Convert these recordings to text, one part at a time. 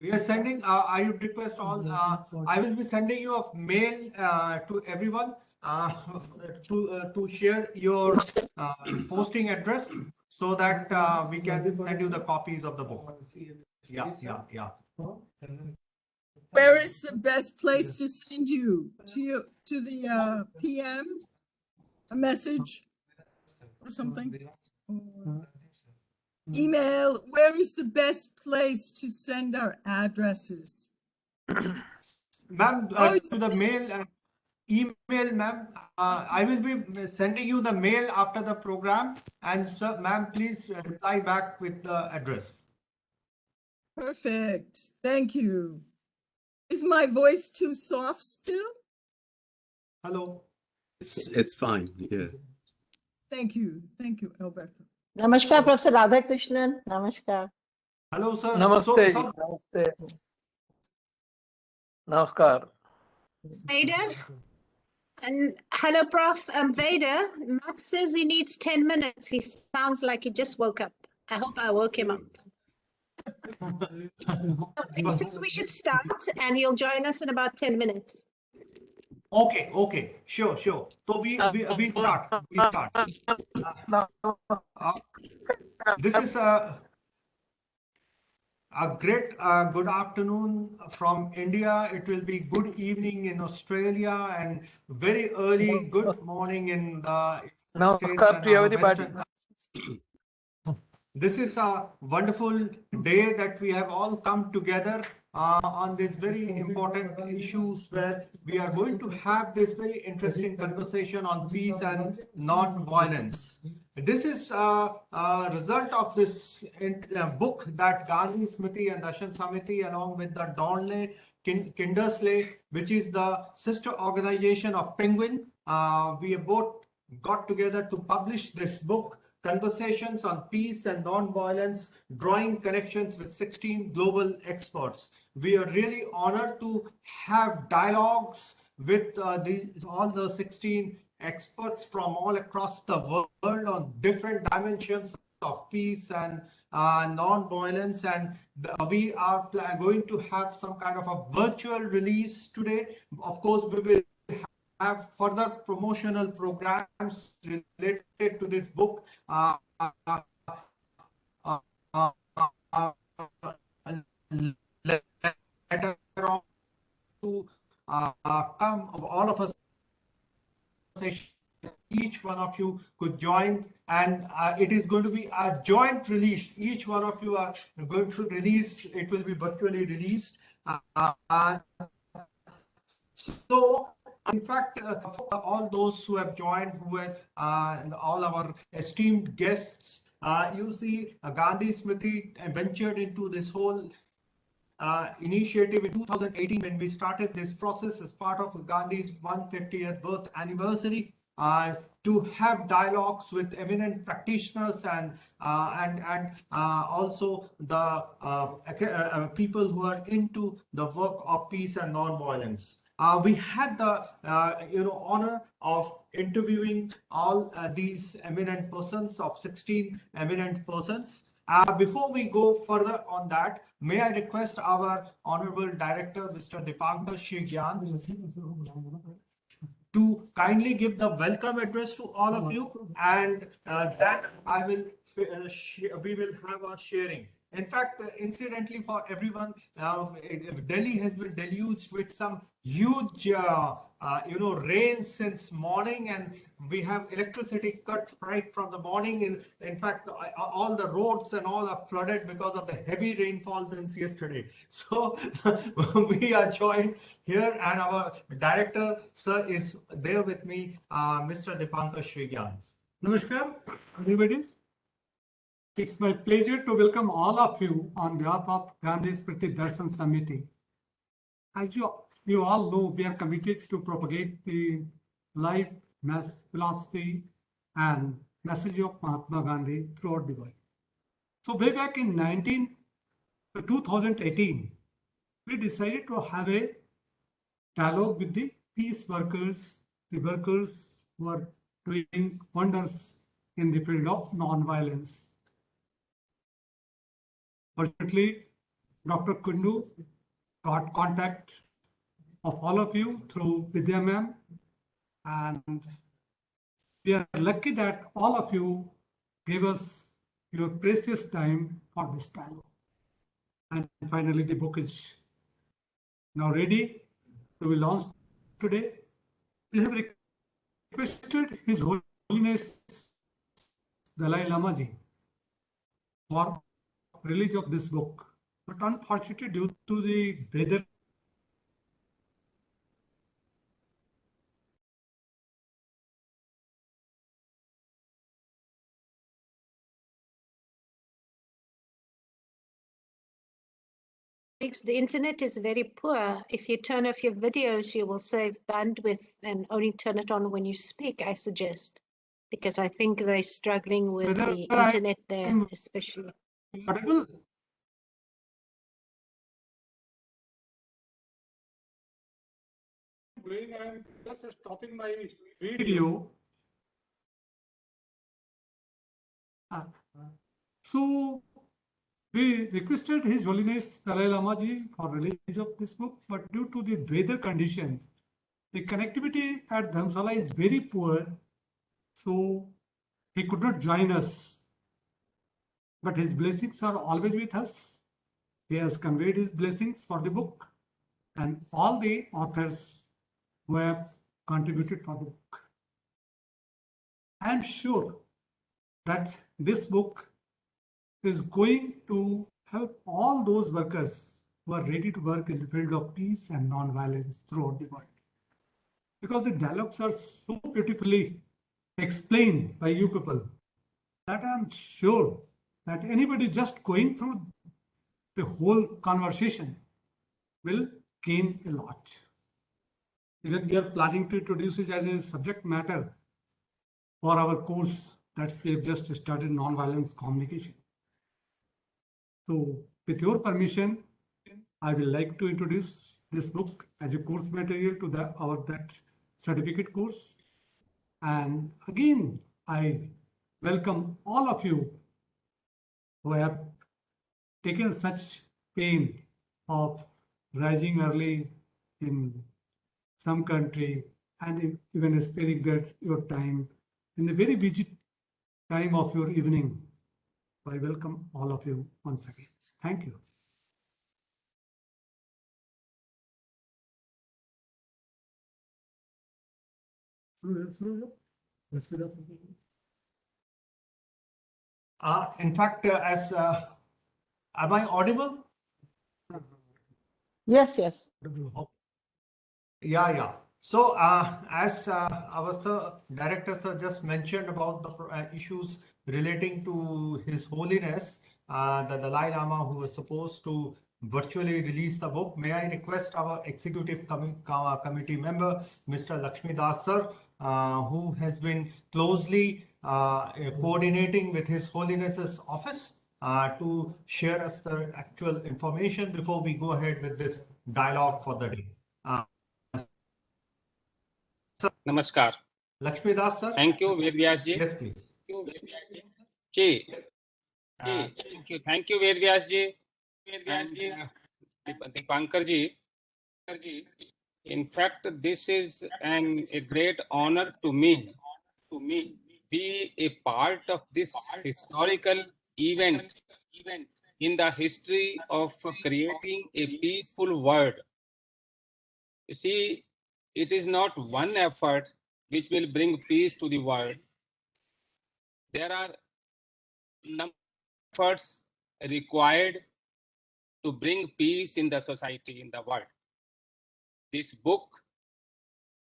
We are sending, I would request all, I will be sending you a mail to everyone to share your posting address so that we can send you the copies of the book. Yeah. Where is the best place to send you? To the PM? A message or something? Or email? Where is the best place to send our addresses? Ma'am, to the mail, email, ma'am. I will be sending you the mail after the program. And sir, ma'am, please reply back with the address. Perfect. Thank you. Is my voice too soft still? Hello. It's fine. Yeah. Thank you. Thank you, Alberto. Namaskar, Professor Radhakrishnan. Namaskar. Hello, sir. Namaste. So, Namaste. Namaskar. Vader. And hello, Prof. Vader. Max says he needs 10 minutes. He sounds like he just woke up. I hope I woke him up. He says we should start and he'll join us in about 10 minutes. Okay. Sure. So we start. This is a great good afternoon from India. It will be good evening in Australia and very early good morning in the United States Namaskar and to our everybody. This is a wonderful day that we have all come together on this very important issues where we are going to have this very interesting conversation on peace and non-violence. This is a result of this book that Gandhi, Smriti and Darshan Samiti along with the Donley Kindersley, which is the sister organization of Penguin. We have both got together to publish this book, Conversations on Peace and Nonviolence, Drawing Connections with 16 Global Experts. We are really honored to have dialogues with all the 16 experts from all across the world on different dimensions of peace and non-violence, and we are going to have some kind of a virtual release today. Of course, we will have further promotional programs related to this book later on to come. All of us, each one of you could join, and it is going to be a joint release. Each one of you are going to release. It will be virtually released. So, in fact, all those who have joined, who are all our esteemed guests, you see, Gandhi Smriti ventured into this whole initiative in 2018 when we started this process as part of Gandhi's 150th birth anniversary to have dialogues with eminent practitioners and also the people who are into the work of peace and non-violence. We had the honor of interviewing all these eminent persons, of 16 eminent persons. Before we go further on that, may I request our Honorable Director, Mr. Dipankar Shigyan, to kindly give the welcome address to all of you, and that I will we will have a sharing. In fact, incidentally, for everyone, Delhi has been deluged with some huge, rain since morning, and we have electricity cut right from the morning. In fact, all the roads and all are flooded because of the heavy rainfall since yesterday. So we are joined here, and our director, sir, is there with me, Mr. Dipankar Shigyan. Namaskar, everybody. It's my pleasure to welcome all of you on behalf of Gandhi Smriti Darshan Samiti. As you all know, we are committed to propagate the life, philosophy, and message of Mahatma Gandhi throughout the world. So way back in 2018, we decided to have a dialogue with the peace workers, the workers who are doing wonders in the field of non-violence. Fortunately, Dr. Kundu got contact of all of you through Vidya ma'am, and we are lucky that all of you gave us your precious time for this time. And finally, the book is now ready to be launched today. We have requested His Holiness Dalai Lama Ji for release of this book, but unfortunately, due to the weather The internet is very poor. If you turn off your videos, you will save bandwidth and only turn it on when you speak, I suggest. Because I think they're struggling with Whether the I internet there, am- especially. audible. I'm just stopping my video. So we requested His Holiness Dalai Lama Ji for release of this book, but due to the weather condition, the connectivity at Dharamsala is very poor, so he could not join us. But his blessings are always with us. He has conveyed his blessings for the book and all the authors who have contributed for the book. I am sure that this book is going to help all those workers who are ready to work in the field of peace and non-violence throughout the world. Because the dialogues are so beautifully explained by you people that I'm sure that anybody just going through the whole conversation will gain a lot. Even we are planning to introduce it as a subject matter for our course that we have just started, non-violence communication. So with your permission, I will like to introduce this book as a course material to that certificate course. And again, I welcome all of you who have taken such pain of rising early in some country and even sparing that your time in the very busy time of your evening. I welcome all of you once again. Thank you. In fact, am I audible? Yes, yes. Yeah. So, as our director sir just mentioned about the issues relating to His Holiness, the Dalai Lama, who was supposed to virtually release the book, may I request our executive committee member, Mr. Lakshmi Das sir, who has been closely coordinating with His Holiness's office to share us the actual information before we go ahead with this dialogue for the day. नमस्कार. Lakshmi Das sir. Thank you, Ved Vyas ji. Yes, please. Ji. Thank you, Ved Vyas ji. Dipankar ji. In fact, this is a great honor to me be a part of this historical event in the history of creating a peaceful world. You see, it is not one effort which will bring peace to the world. There are number of efforts required to bring peace in the society, in the world. This book,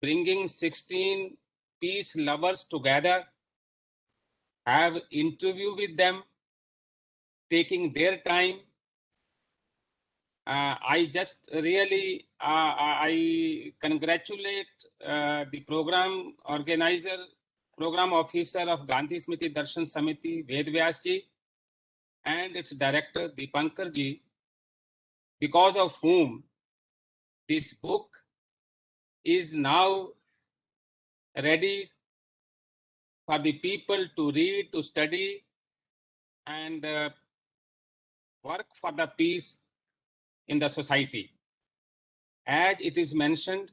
bringing 16 peace lovers together, have interview with them, taking their time. I just really, I congratulate the program organizer, program officer of Gandhi Smriti Darshan Samiti, Ved Vyas ji, and its director, Dipankar ji, because of whom this book is now ready for the people to read, to study, and work for the peace in the society. As it is mentioned,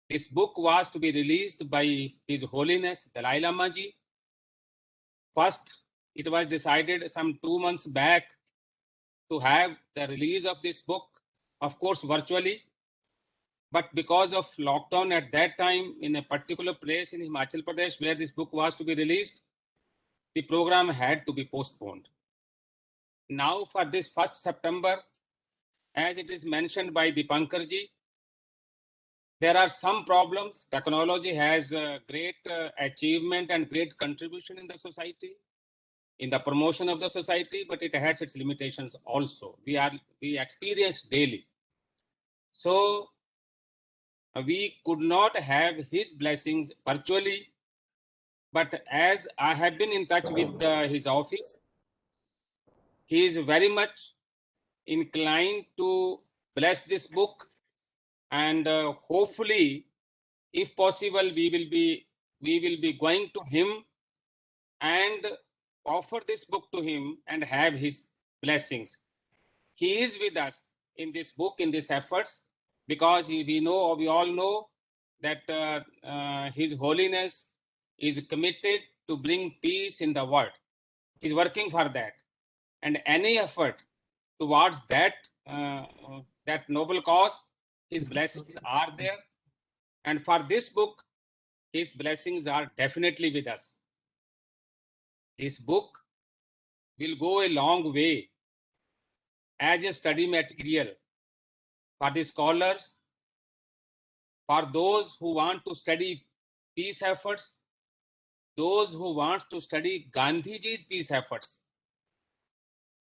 this book was to be released by His Holiness Dalai Lama Ji. First, it was decided some 2 months back to have the release of this book, of course, virtually. But because of lockdown at that time in a particular place in Himachal Pradesh where this book was to be released, the program had to be postponed. Now for this 1st September, as it is mentioned by Dipankar Ji, there are some problems. Technology has great achievement and great contribution in the society, in the promotion of the society, but it has its limitations also. We experience daily. So we could not have his blessings virtually, but as I have been in touch with his office, he is very much inclined to bless this book, and hopefully, if possible, we will be going to him and offer this book to him and have his blessings. He is with us in this book, in these efforts, because we all know that His Holiness is committed to bring peace in the world. He's working for that, and any effort towards that noble cause, his blessings are there. And for this book, his blessings are definitely with us. This book will go a long way as a study material for the scholars, for those who want to study peace efforts, those who want to study Gandhiji's peace efforts.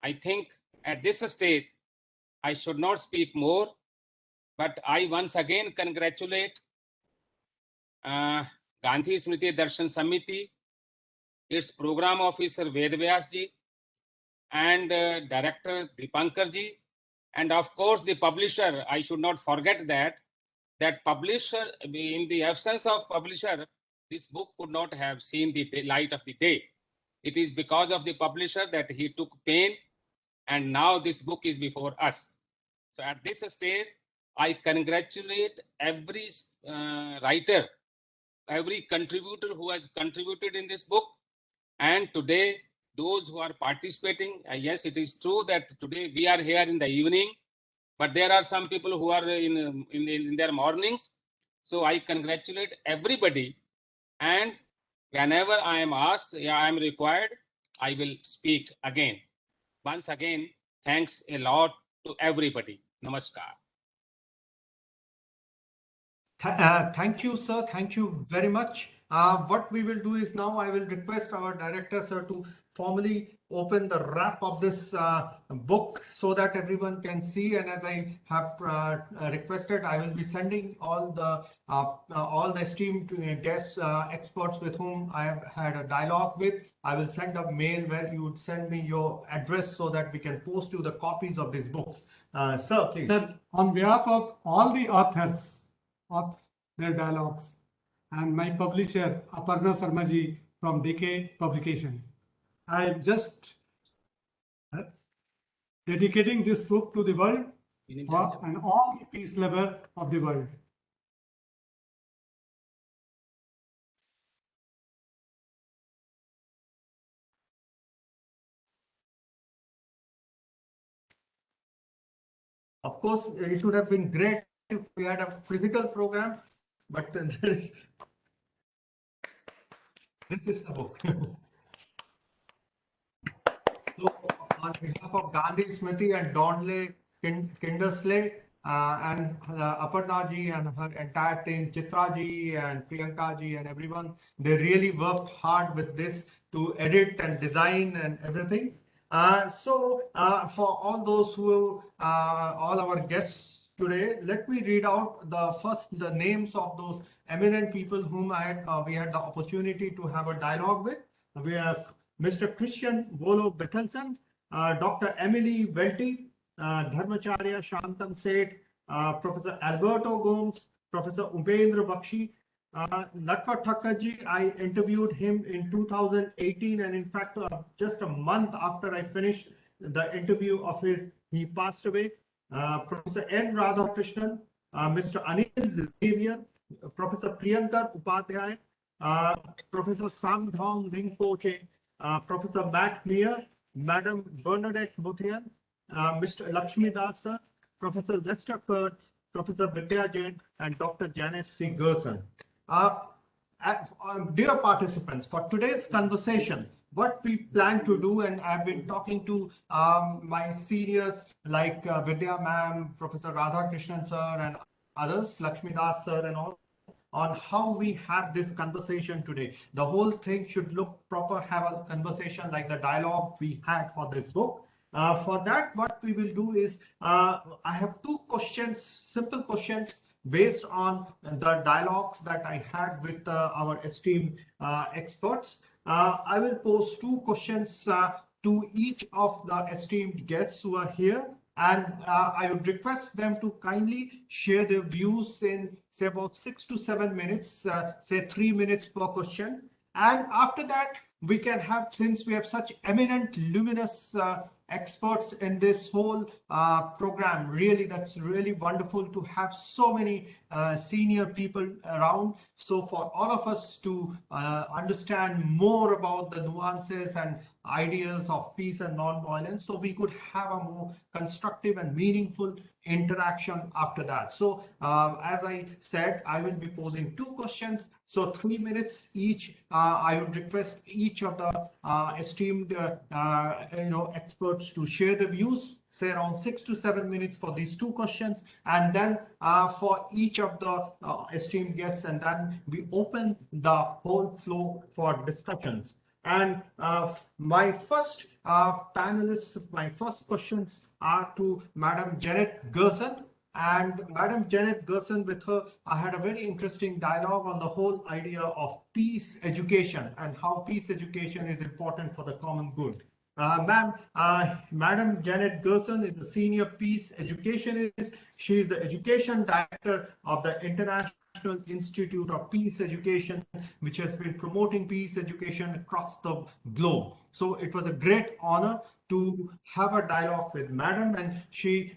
I think at this stage, I should not speak more, but I once again congratulate Gandhi Smriti Darshan Samiti, its program officer Vedvyas ji, and director Dipankar ji, and of course the publisher. I should not forget that publisher, in the absence of publisher, this book could not have seen the light of the day. It is because of the publisher that he took pain, and now this book is before us. So at this stage, I congratulate every writer, every contributor who has contributed in this book, and today those who are participating. Yes, it is true that today we are here in the evening, but there are some people who are in their mornings. So I congratulate everybody, and whenever I am asked, I am required, I will speak again. Once again, thanks a lot to everybody. Namaskar. Thank you, sir. Thank you very much. What we will do is now I will request our director, sir, to formally open the wrap of this book so that everyone can see. And as I have requested, I will be sending all the esteemed guests, experts with whom I have had a dialogue with. I will send a mail where you would send me your address so that we can post you the copies of these books. Sir, please. Sir, on behalf of all the authors of their dialogues and my publisher, Aparna Sarmaji from DK Publication, I am just dedicating this book to the world and all the peace lover of the world. Of course, it would have been great if we had a physical program, but this is the book. So, on behalf of Gandhi Smriti and Donley Kindersley and Aparna ji and her entire team, Chitra ji and Priyanka ji and everyone, they really worked hard with this to edit and design and everything. So for all those who, all our guests today, let me read out the names of those eminent people whom we had the opportunity to have a dialogue with. We have Mr. Christian Volo Bethelson, Dr. Emily Welty, Dharmacharya Shantam Seth, Professor Alberto Gomes, Professor Upendra Bakshi, Latva Thakkarji. I interviewed him in 2018, and in fact, just a month after I finished the interview of his he passed away. Professor N. Radhakrishnan, Mr. Anil Xavier, Professor Priyankar Upadhyay, Professor Samdhong Rinpoche, Professor Matt Meir, Madam Bernadette Muthian, Mr. Lakshmi Dasa, Professor Lester Kurtz, Professor Vidya Jain, and Dr. Janice C. Gerson. Dear participants, for today's conversation, what we plan to do, and I've been talking to my seniors like Vidya ma'am, Professor Radhakrishnan sir, and others, Lakshmi Das sir, and all, on how we have this conversation today. The whole thing should look proper, have a conversation like the dialogue we had for this book. For that, what we will do is, I have two questions, simple questions, based on the dialogues that I had with our esteemed experts. I will pose two questions to each of the esteemed guests who are here, and I would request them to kindly share their views in, say, about 6 to 7 minutes, say 3 minutes per question. And after that, we can have, since we have such eminent, luminous experts in this whole program, really, that's really wonderful to have so many senior people around. So for all of us to understand more about the nuances and ideas of peace and non-violence, so we could have a more constructive and meaningful interaction after that. So as I said, I will be posing two questions, so 3 minutes each. I would request each of the esteemed experts to share the views, say around 6 to 7 minutes for these two questions, and then for each of the esteemed guests, and then we open the whole floor for discussions. And my first panelists, my first questions are to Madam Janet Gerson. And Madam Janet Gerson, with her, I had a very interesting dialogue on the whole idea of peace education and how peace education is important for the common good. Madam Janet Gerson is a senior peace educationist. She is the education director of the International Institute of Peace Education, which has been promoting peace education across the globe. So it was a great honor to have a dialogue with Madam, and she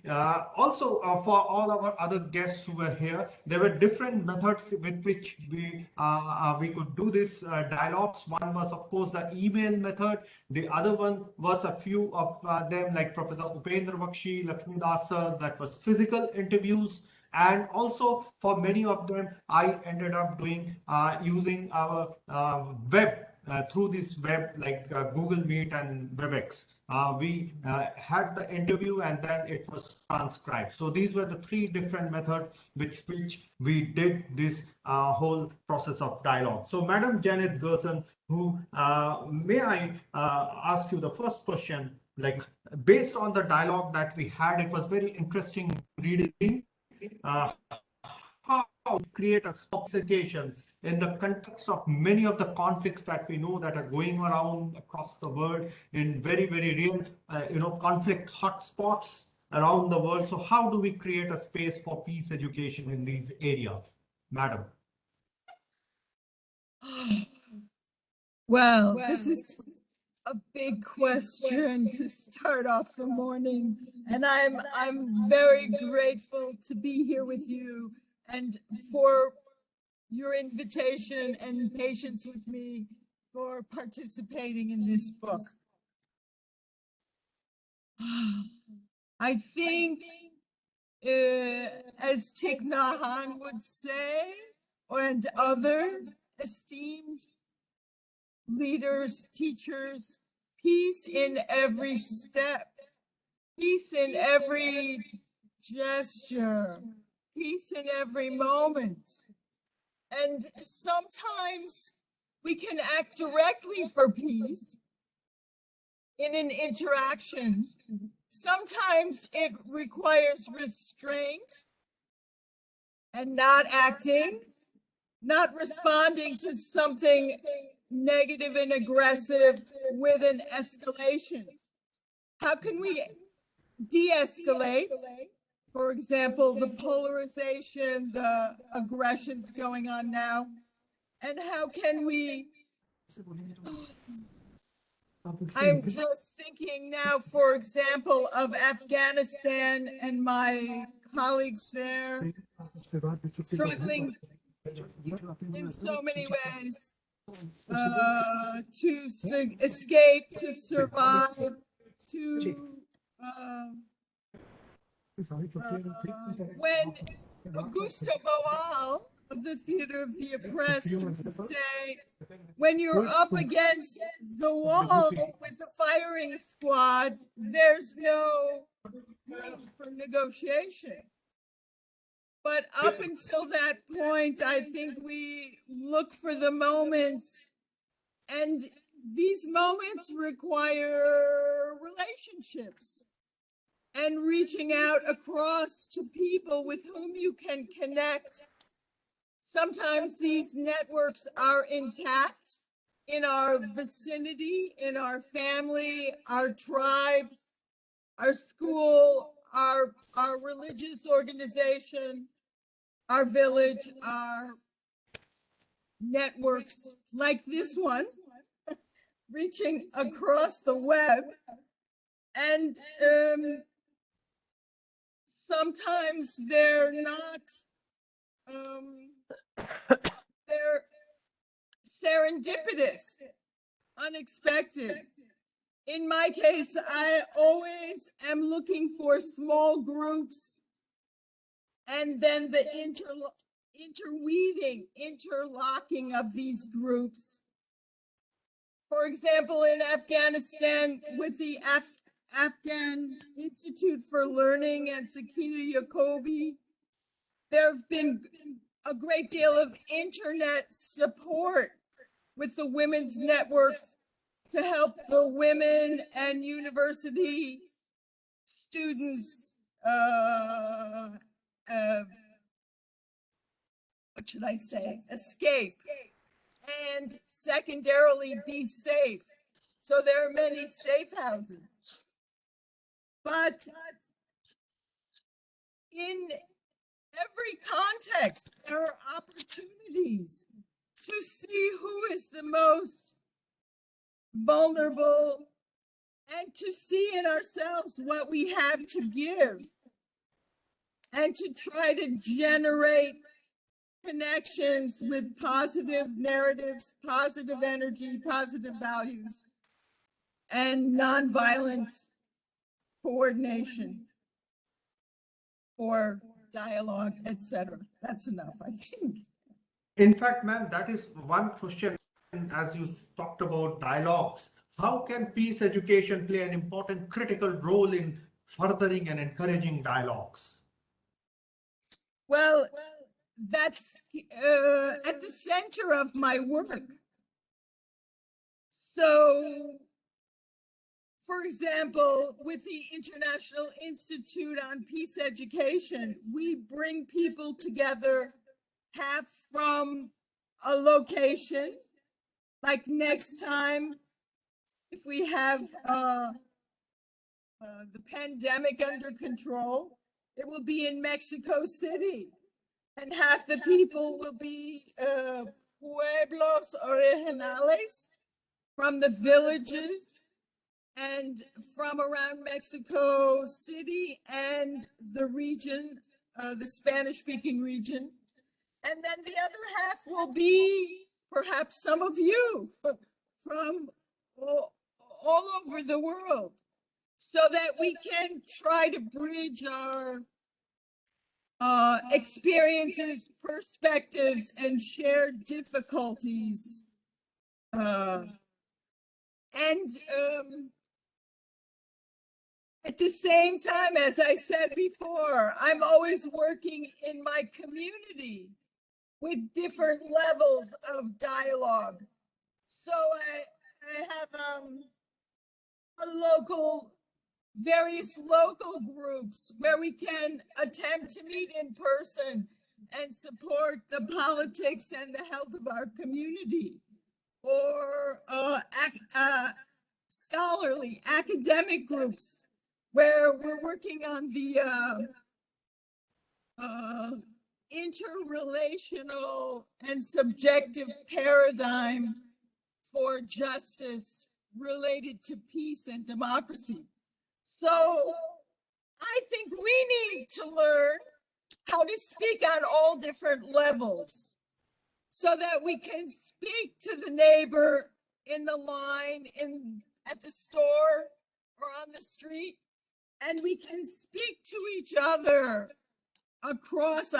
also, for all our other guests who were here, there were different methods with which we could do this dialogues. One was, of course, the email method. The other one was a few of them, like Professor Upendra Bakshi, Lakshmi Das, that was physical interviews. And also for many of them, I ended up doing using our web, through this web, like Google Meet and WebEx. We had the interview and then it was transcribed. So these were the three different methods which we did this whole process of dialogue. So Madam Janet Gerson, who may I ask you the first question, like based on the dialogue that we had, it was very interesting reading. How to create a sophistication in the context of many of the conflicts that we know that are going around across the world in very, very real, conflict hotspots around the world. So how do we create a space for peace education in these areas, Madam? Well, this is a big question to start off the morning, and I'm very grateful to be here with you and for your invitation and patience with me for participating in this book. I think, as Thich Nhat Hanh would say, and other esteemed leaders, teachers, peace in every step, peace in every gesture, peace in every moment. And sometimes we can act directly for peace in an interaction. Sometimes it requires restraint and not acting, not responding to something negative and aggressive with an escalation. How can we de-escalate? For example, the polarization, the aggressions going on now. And how can we I'm just thinking now, for example, of Afghanistan and my colleagues there struggling in so many ways to escape, to survive, to when Augusto Boal of the Theater of the Oppressed would say, when you're up against the wall with the firing squad, there's no room for negotiation. But up until that point, I think we look for the moments, and these moments require relationships and reaching out across to people with whom you can connect. Sometimes these networks are intact in our vicinity, in our family, our tribe, our school, our religious organization, our village, our networks like this one, reaching across the web. And sometimes they're not, they're serendipitous, unexpected. In my case, I always am looking for small groups and then the interweaving, interlocking of these groups. For example, in Afghanistan, with the Afghan Institute for Learning and Sakina Yacobi, there have been a great deal of internet support with the women's networks to help the women and university students, what should I say, escape, and secondarily be safe. So there are many safe houses. But in every context, there are opportunities to see who is the most vulnerable and to see in ourselves what we have to give and to try to generate connections with positive narratives, positive energy, positive values, and nonviolent coordination for dialogue, etc. That's enough, I think. In fact, ma'am, that is one question. As you talked about dialogues, how can peace education play an important critical role in furthering and encouraging dialogues? Well, that's at the center of my work. So, for example, with the International Institute on Peace Education, we bring people together, half from a location, like next time, if we have the pandemic under control, it will be in Mexico City, and half the people will be pueblos originales from the villages and from around Mexico City and the region, the Spanish-speaking region. And then the other half will be perhaps some of you from all over the world, so that we can try to bridge our experiences, perspectives, and shared difficulties. At the same time, as I said before, I'm always working in my community with different levels of dialogue. So I have various local groups where we can attempt to meet in person and support the politics and the health of our community, or scholarly academic groups where we're working on the interrelational and subjective paradigm for justice related to peace and democracy. So I think we need to learn how to speak on all different levels so that we can speak to the neighbor in the line, at the store or on the street, and we can speak to each other across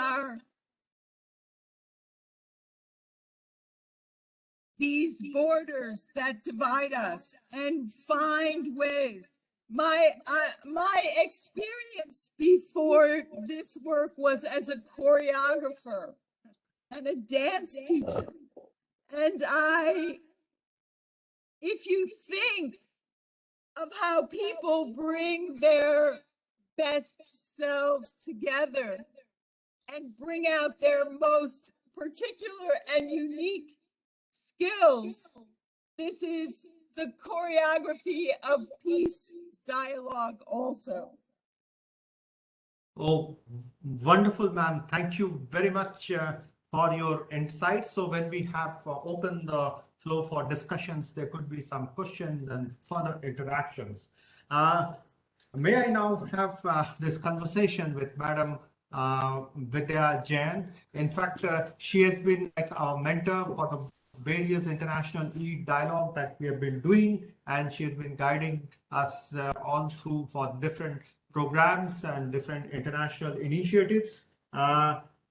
these borders that divide us and find ways. My experience before this work was as a choreographer and a dance teacher. And if you think of how people bring their best selves together and bring out their most particular and unique skills, this is the choreography of peace dialogue also. Oh, wonderful, ma'am. Thank you very much for your insights. So when we have opened the floor for discussions, there could be some questions and further interactions. May I now have this conversation with Madam Vidya Jain. In fact, she has been like our mentor for the various international e-dialogue that we have been doing, and she has been guiding us all through for different programs and different international initiatives.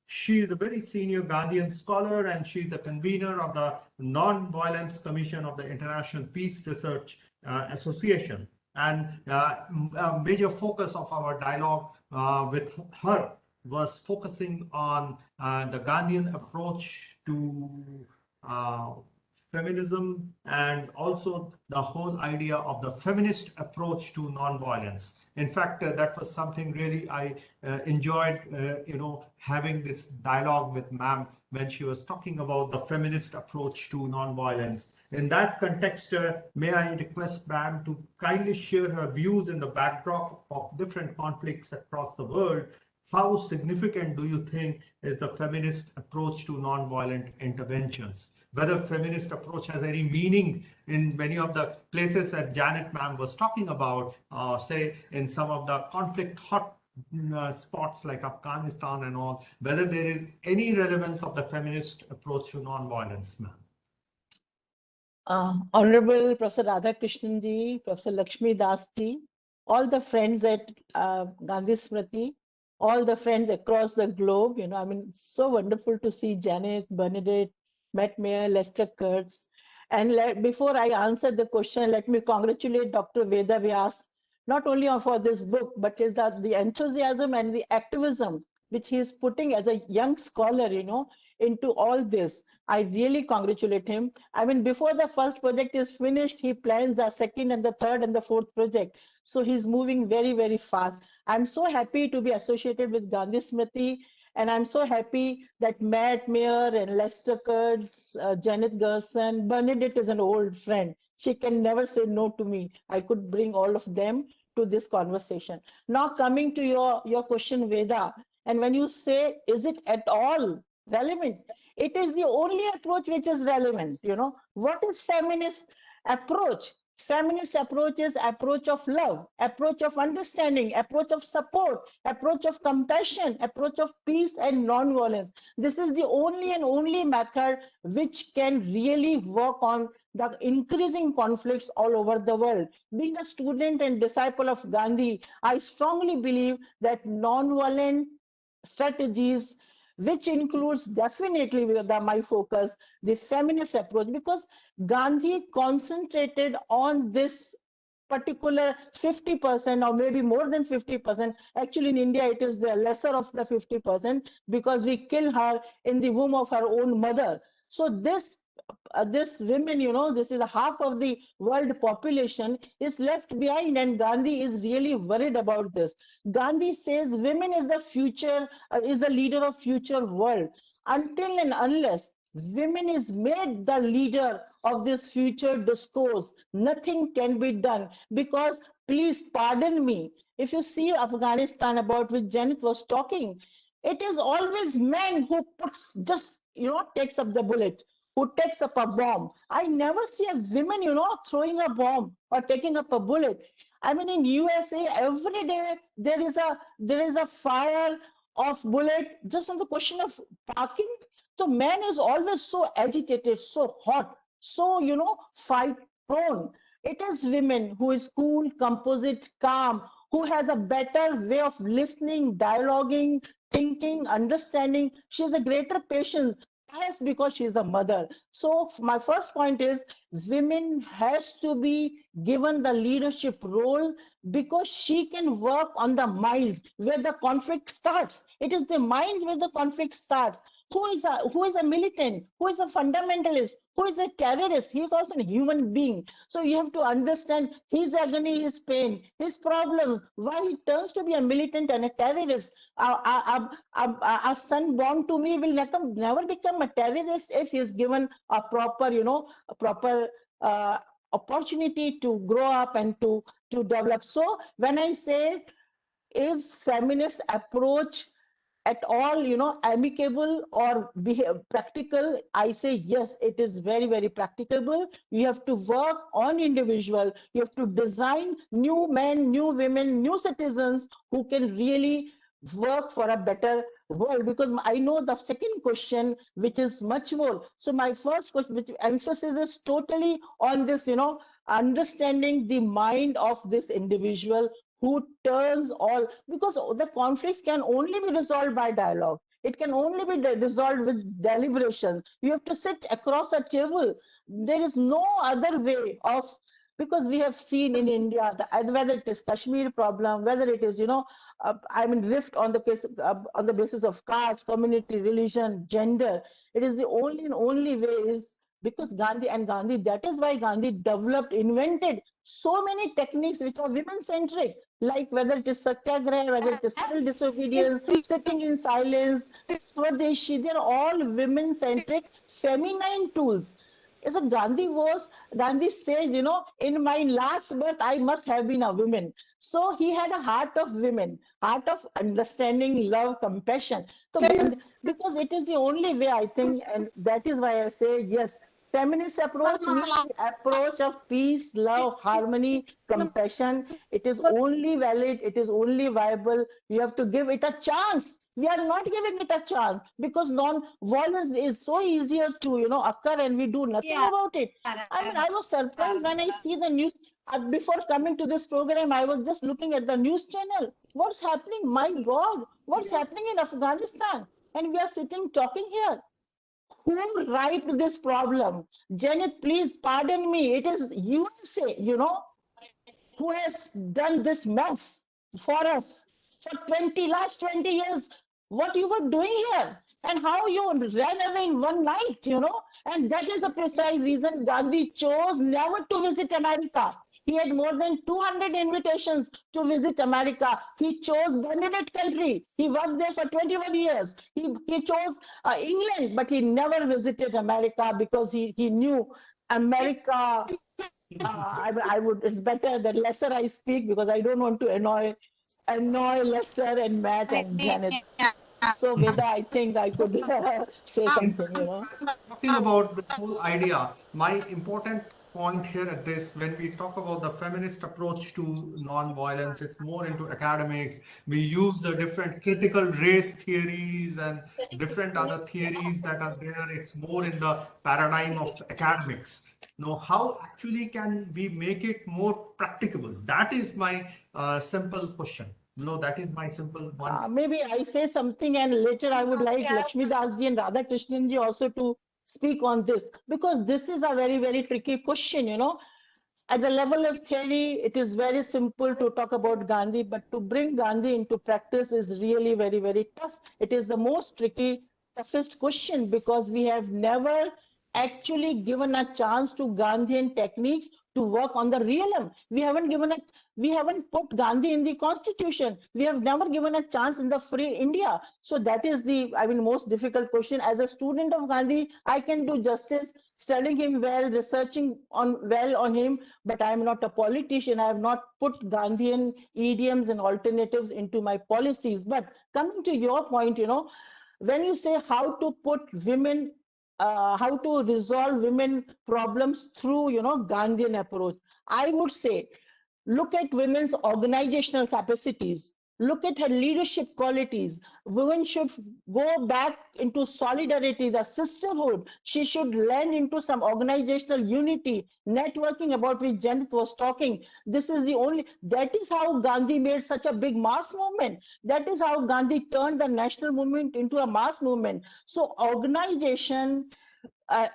She is a very senior Gandhian scholar, and she's the convener of the Nonviolence Commission of the International Peace Research Association. And a major focus of our dialogue with her was focusing on the Gandhian approach to feminism, and also the whole idea of the feminist approach to nonviolence. In fact, that was something really I enjoyed, having this dialogue with ma'am when she was talking about the feminist approach to nonviolence. In that context, may I request ma'am to kindly share her views in the backdrop of different conflicts across the world. How significant do you think is the feminist approach to nonviolent interventions? Whether feminist approach has any meaning in many of the places that Janet ma'am was talking about, say in some of the conflict hot spots like Afghanistan and all, whether there is any relevance of the feminist approach to nonviolence, ma'am. Honorable Professor Radhakrishnan ji, Professor Lakshmi Das ji, all the friends at Gandhi Smriti, all the friends across the globe, I mean, it's so wonderful to see Janet, Bernadette, Matt Mayer, Lester Kurtz. And before I answer the question, let me congratulate Dr. Veda Vyas, not only for this book, but is that the enthusiasm and the activism which he is putting as a young scholar, into all this. I really congratulate him. I mean, before the first project is finished, he plans the second and the third and the fourth project. So he's moving very, very fast. I'm so happy to be associated with Gandhi Smriti. And I'm so happy that Matt Mayer and Lester Kurtz, Janet Gerson, Bernadette is an old friend. She can never say no to me. I could bring all of them to this conversation. Now coming to your question, Veda, and when you say, is it at all relevant? It is the only approach which is relevant. What is feminist approach? Feminist approach is approach of love, approach of understanding, approach of support, approach of compassion, approach of peace and non-violence. This is the only and only method which can really work on the increasing conflicts all over the world. Being a student and disciple of Gandhi, I strongly believe that non-violent strategies, which includes definitely my focus, the feminist approach, because Gandhi concentrated on this particular 50% or maybe more than 50%. Actually, in India, it is the lesser of the 50% because we kill her in the womb of her own mother. So this women, this is half of the world population is left behind, and Gandhi is really worried about this. Gandhi says women is the future, is the leader of future world. Until and unless women is made the leader of this future discourse, nothing can be done. Because please pardon me, if you see Afghanistan, about which Janet was talking, it is always men who takes up the bullet, who takes up a bomb. I never see a woman, throwing a bomb or taking up a bullet. I mean, in USA, every day there is a fire of bullet just on the question of parking. So man is always so agitated, so hot, so fight prone. It is women who is cool, composite, calm, who has a better way of listening, dialoguing, thinking, understanding. She has a greater patience. Yes, because she's a mother. So my first point is women has to be given the leadership role because she can work on the minds where the conflict starts. It is the minds where the conflict starts. Who is a militant? Who is a fundamentalist? Who is a terrorist? He is also a human being. So you have to understand his agony, his pain, his problems, why he turns to be a militant and a terrorist. A son born to me will never become a terrorist if he is given a proper opportunity to grow up and to develop. So when I say, is feminist approach at all amicable or practical, I say yes, it is very, very practicable. You have to work on individual, you have to design new men, new women, new citizens who can really work for a better world. Because I know the second question, which is much more, so my first question, which emphasis is totally on this, understanding the mind of this individual who turns all, because the conflicts can only be resolved by dialogue. It can only be resolved with deliberation. You have to sit across a table. There is no other way of, because we have seen in India, whether it is Kashmir problem, whether it is, rift on the basis of caste, community, religion, gender. It is the only way is because Gandhi, that is why Gandhi invented so many techniques which are women-centric, like whether it is satyagraha, whether it is civil disobedience, sitting in silence, Swadeshi, they're all women-centric, feminine tools. So Gandhi says, in my last birth, I must have been a woman. So he had a heart of women, heart of understanding, love, compassion. So because it is the only way, I think, and that is why I say, yes, feminist approach means the approach of peace, love, harmony, compassion. It is only valid, it is only viable. You have to give it a chance. We are not giving it a chance because non-violence is so easier to occur and we do nothing about it. I mean, I was surprised when I see the news. Before coming to this program, I was just looking at the news channel. What's happening? My God, what's happening in Afghanistan? And we are sitting talking here. Who write this problem? Janet, please pardon me. It is USA, who has done this mess for us for last 20 years. What you were doing here and how you ran away in one night, and that is the precise reason Gandhi chose never to visit America. He had more than 200 invitations to visit America. He chose Benedict country. He worked there for 21 years. He chose England, but he never visited America because he knew America. It's better that lesser I speak because I don't want to annoy Lester and Matt and Janet. So Veda, I think I could say something, Talking about this whole idea, my important point here at this, when we talk about the feminist approach to non-violence, it's more into academics. We use the different critical race theories and different other theories that are there. It's more in the paradigm of academics. Now, how actually can we make it more practicable? That is my simple question. No, that is my simple one. Maybe I say something and later I would like Lakshmi Das ji and Radha Krishnan ji also to speak on this because this is a very, very tricky question, At the level of theory, it is very simple to talk about Gandhi, but to bring Gandhi into practice is really very, very tough. It is the most tricky, toughest question because we have never actually given a chance to Gandhian techniques to work on the realm. We haven't put Gandhi in the constitution. We have never given a chance in the free India. So that is the, most difficult question. As a student of Gandhi, I can do justice, studying him well, researching on him, but I am not a politician. I have not put Gandhian idioms and alternatives into my policies. But coming to your point, when you say how to put women how to resolve women problems through, Gandhian approach. I would say, look at women's organizational capacities. Look at her leadership qualities. Women should go back into solidarity, the sisterhood. She should learn into some organizational unity, networking about which Janit was talking. That is how Gandhi made such a big mass movement. That is how Gandhi turned the national movement into a mass movement. So organization,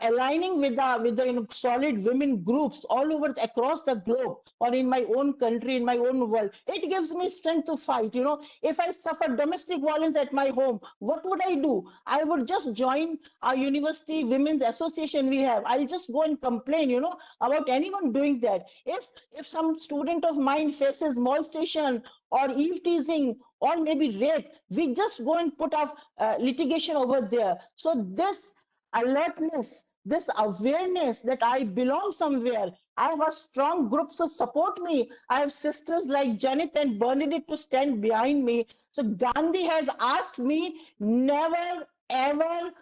aligning with the solid women groups all over across the globe, or in my own country, in my own world, it gives me strength to fight. If I suffer domestic violence at my home, what would I do? I would just join our university women's association we have. I'll just go and complain, about anyone doing that. If some student of mine faces molestation or eve teasing or maybe rape, we just go and put off litigation over there. So this alertness, this awareness that I belong somewhere. I have a strong groups to support me. I have sisters like Janet and Bernadette to stand behind me. So Gandhi has asked me never ever,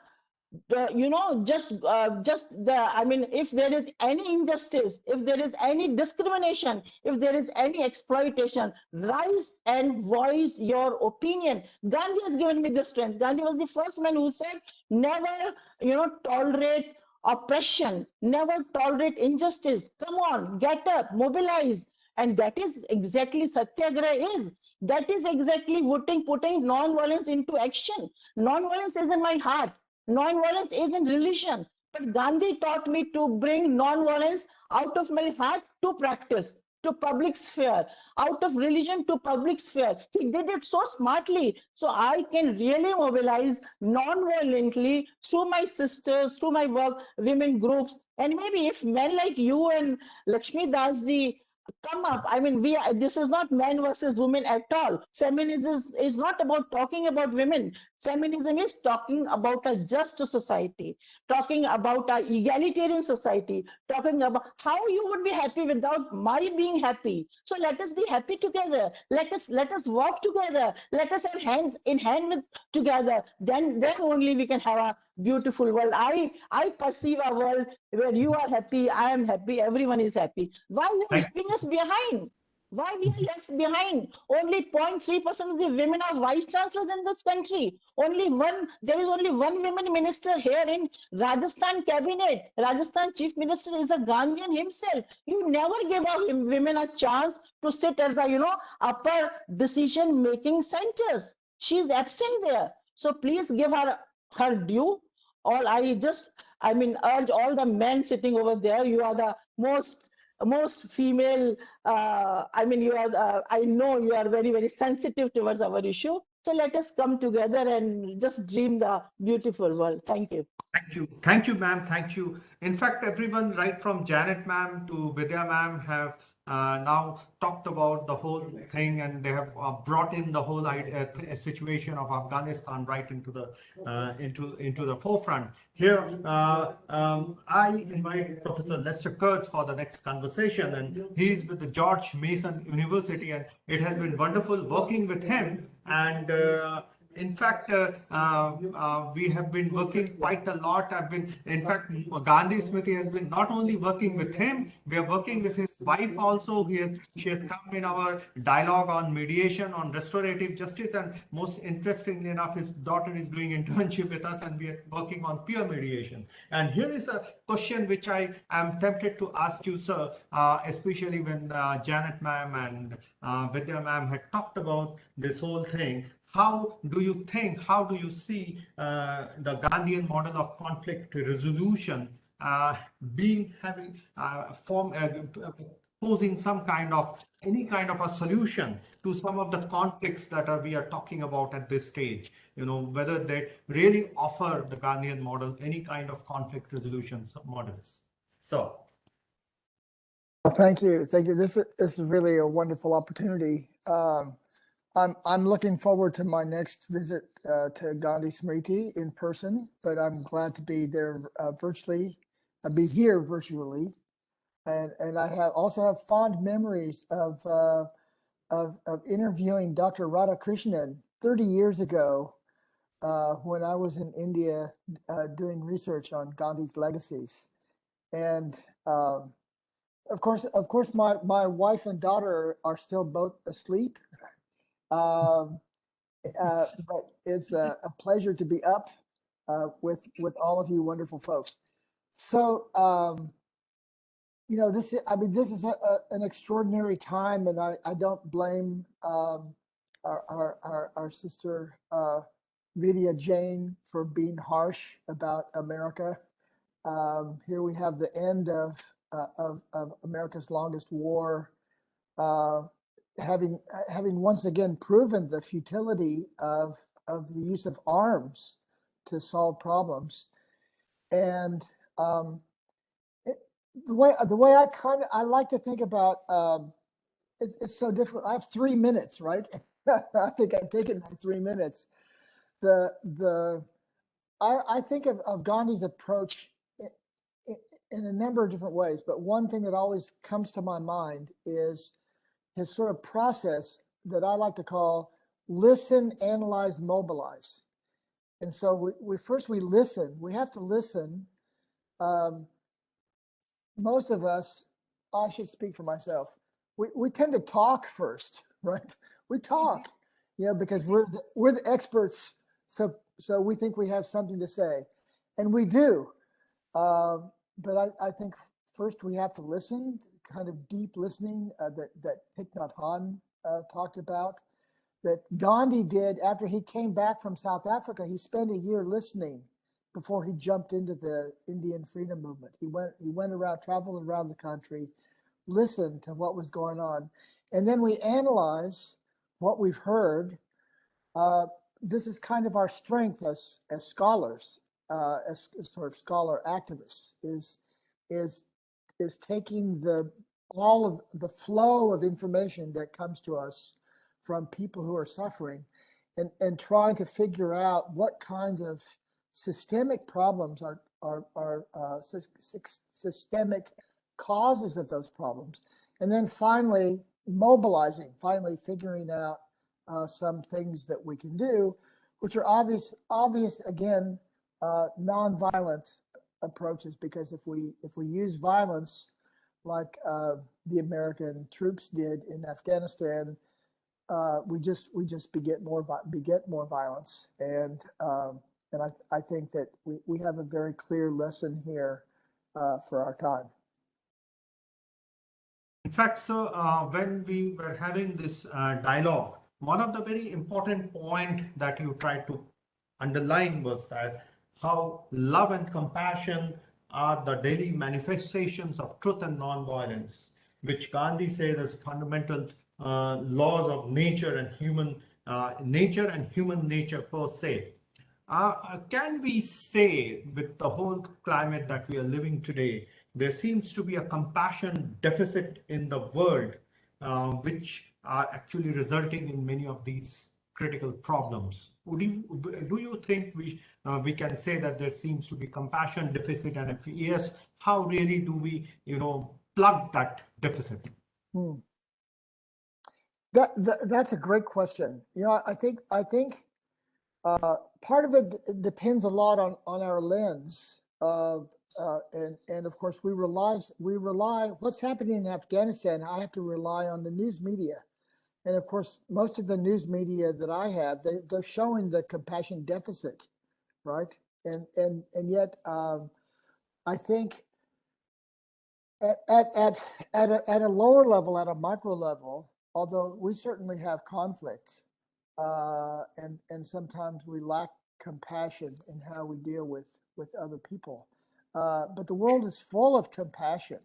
if there is any injustice, if there is any discrimination, if there is any exploitation, rise and voice your opinion. Gandhi has given me the strength. Gandhi was the first man who said, never, tolerate oppression, never tolerate injustice. Come on, get up, mobilize. And that is exactly Satyagraha is. That is exactly putting non-violence into action. Non-violence is in my heart. Non-violence isn't religion, but Gandhi taught me to bring non-violence out of my heart to practice, to public sphere, out of religion to public sphere. He did it so smartly. So I can really mobilize non-violently through my sisters, through my work, women groups. And maybe if men like you and Lakshmi Dasji come up, this is not men versus women at all. Feminism is not about talking about women. Feminism is talking about a just society, talking about an egalitarian society, talking about how you would be happy without my being happy. So let us be happy together. Let us walk together. Let us have hands in hand with together. Then only we can have a beautiful world. I perceive a world where you are happy, I am happy, everyone is happy. Why are you leaving us behind? Why we are left behind? Only 0.3% of the women are vice chancellors in this country. There is only one women minister here in Rajasthan cabinet. Rajasthan chief minister is a Gandhian himself. You never give our women a chance to sit at the upper decision making centers. She is absent there. So please give her due. Urge all the men sitting over there. You are the most female. I know you are very, very sensitive towards our issue. So let us come together and just dream the beautiful world. Thank you. Thank you, ma'am. Thank you. In fact, everyone right from Janet ma'am to Vidya ma'am have now talked about the whole thing, and they have brought in the whole situation of Afghanistan right into the forefront. Here, I invite Professor Lester Kurtz for the next conversation, and he's with the George Mason University, and it has been wonderful working with him. And in fact, we have been working quite a lot. In fact, Gandhi Smriti has been not only working with him, we are working with his wife also. She has come in our dialogue on mediation, on restorative justice, and most interestingly enough, his daughter is doing internship with us, and we are working on peer mediation. And here is a question which I am tempted to ask you, sir, especially when Janet ma'am and Vidya ma'am had talked about this whole thing. How do you see the Gandhian model of conflict resolution posing any kind of a solution to some of the conflicts that we are talking about at this stage? Whether they really offer the Gandhian model any kind of conflict resolution models. So. Well, thank you. This is really a wonderful opportunity. I'm looking forward to my next visit to Gandhi Smriti in person, but I'm glad to be there virtually. I'll be here virtually, and I also have fond memories of interviewing Dr. Radhakrishnan 30 years ago when I was in India doing research on Gandhi's legacies. And of course, my wife and daughter are still both asleep. But it's a pleasure to be up with all of you wonderful folks. So, this is an extraordinary time, and I don't blame our sister Vidya Jain for being harsh about America. Here we have the end of America's longest war, having once again proven the futility of the use of arms to solve problems. And the way I like to think about it's so difficult. I have 3 minutes, right? I think I've taken my 3 minutes. I think of Gandhi's approach in a number of different ways, but one thing that always comes to my mind is his sort of process that I like to call listen, analyze, mobilize. And so we first listen. We have to listen. Most of us, I should speak for myself, we tend to talk first, right? We talk, because we're the experts. So we think we have something to say, and we do. But I think first we have to listen, kind of deep listening that Thich Nhat Hanh talked about, that Gandhi did after he came back from South Africa. He spent a year listening before he jumped into the Indian freedom movement. He went around, traveled around the country, listened to what was going on, and then we analyze what we've heard. This is kind of our strength as scholars, as sort of scholar activists, is taking all of the flow of information that comes to us from people who are suffering, and trying to figure out what kinds of systemic problems are systemic causes of those problems, and then finally figuring out some things that we can do, which are obvious again, nonviolent approaches, because if we use violence like the American troops did in Afghanistan, we just beget more violence, and I think that we have a very clear lesson here for our time. In fact, so when we were having this dialogue, one of the very important point that you tried to underline was that how love and compassion are the daily manifestations of truth and non-violence, which Gandhi says as fundamental laws of nature and human nature per se. Can we say, with the whole climate that we are living today, there seems to be a compassion deficit in the world, which are actually resulting in many of these critical problems? Do you think we can say that there seems to be compassion deficit, and if yes, how really do we plug that deficit? That's a great question. I think part of it depends a lot on our lens, and of course we rely what's happening in Afghanistan. I have to rely on the news media, and of course most of the news media that I have, they're showing the compassion deficit, right? And yet I think at a lower level, at a micro level, although we certainly have conflict, and sometimes we lack compassion in how we deal with other people, but the world is full of compassion.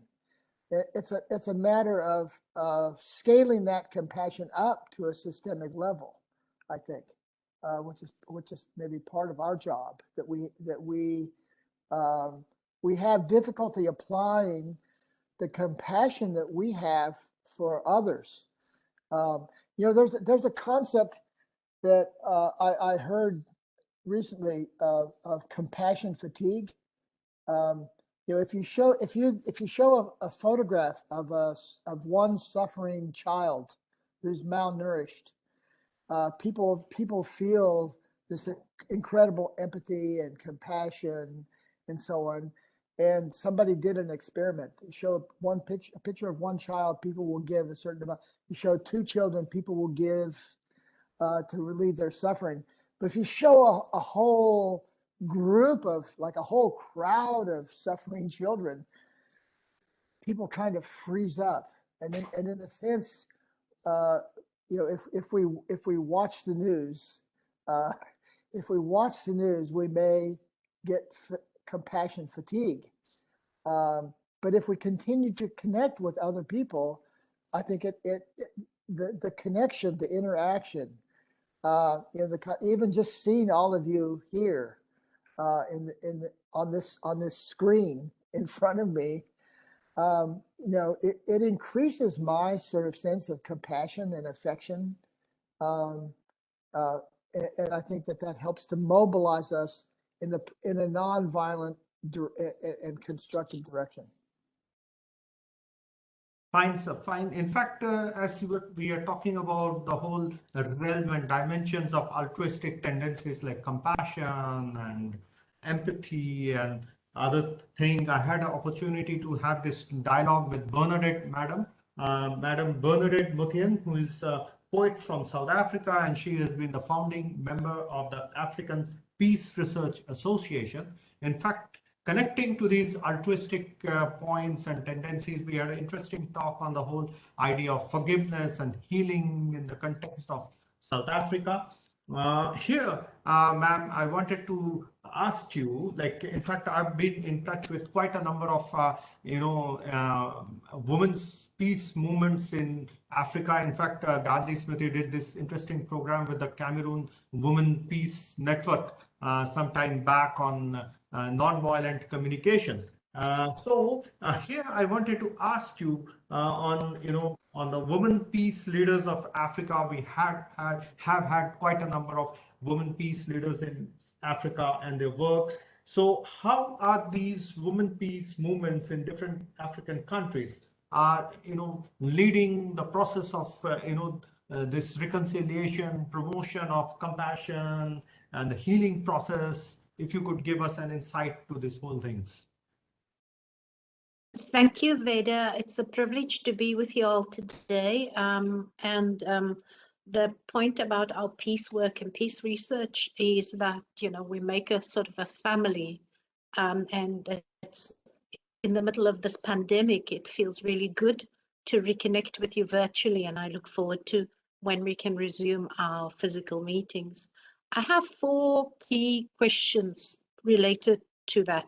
It's a matter of scaling that compassion up to a systemic level, I think, which is maybe part of our job, that we have difficulty applying the compassion that we have for others. There's a concept that I heard recently of compassion fatigue. If you show a photograph of one suffering child who's malnourished, people feel this incredible empathy and compassion and so on. And somebody did an experiment. They showed a picture of one child, people will give a certain amount. You show two children, people will give to relieve their suffering. But if you show a whole group of, like a whole crowd of suffering children, people kind of freeze up. And in a sense, you know, if we watch the news, we may get compassion fatigue. But if we continue to connect with other people, I think the connection, the interaction, you know, even just seeing all of you here on this screen in front of me, you know, it increases my sort of sense of compassion and affection. And I think that helps to mobilize us in a nonviolent and constructive direction. Fine, sir, fine. In fact, as we are talking about the whole realm and dimensions of altruistic tendencies like compassion and empathy and other thing, I had an opportunity to have this dialogue with Bernadette, Madam Bernadette Muthian, who is a poet from South Africa, and she has been the founding member of the African Peace Research Association. In fact, connecting to these altruistic points and tendencies, we had an interesting talk on the whole idea of forgiveness and healing in the context of South Africa. Here, ma'am, I wanted to ask you, like, in fact, I've been in touch with quite a number of, women's peace movements in Africa. In fact, Gandhi Smriti did this interesting program with the Cameroon Women Peace Network sometime back on nonviolent communication. So here I wanted to ask you on the women peace leaders of Africa. We have had quite a number of women peace leaders in Africa and their work. So how are these women peace movements in different African countries are leading the process of this reconciliation, promotion of compassion, and the healing process? If you could give us an insight to this whole things. Thank you, Veda. It's a privilege to be with you all today. The point about our peace work and peace research is that, we make a sort of a family, and it's in the middle of this pandemic. It feels really good to reconnect with you virtually, and I look forward to when we can resume our physical meetings. I have 4 key questions related to that.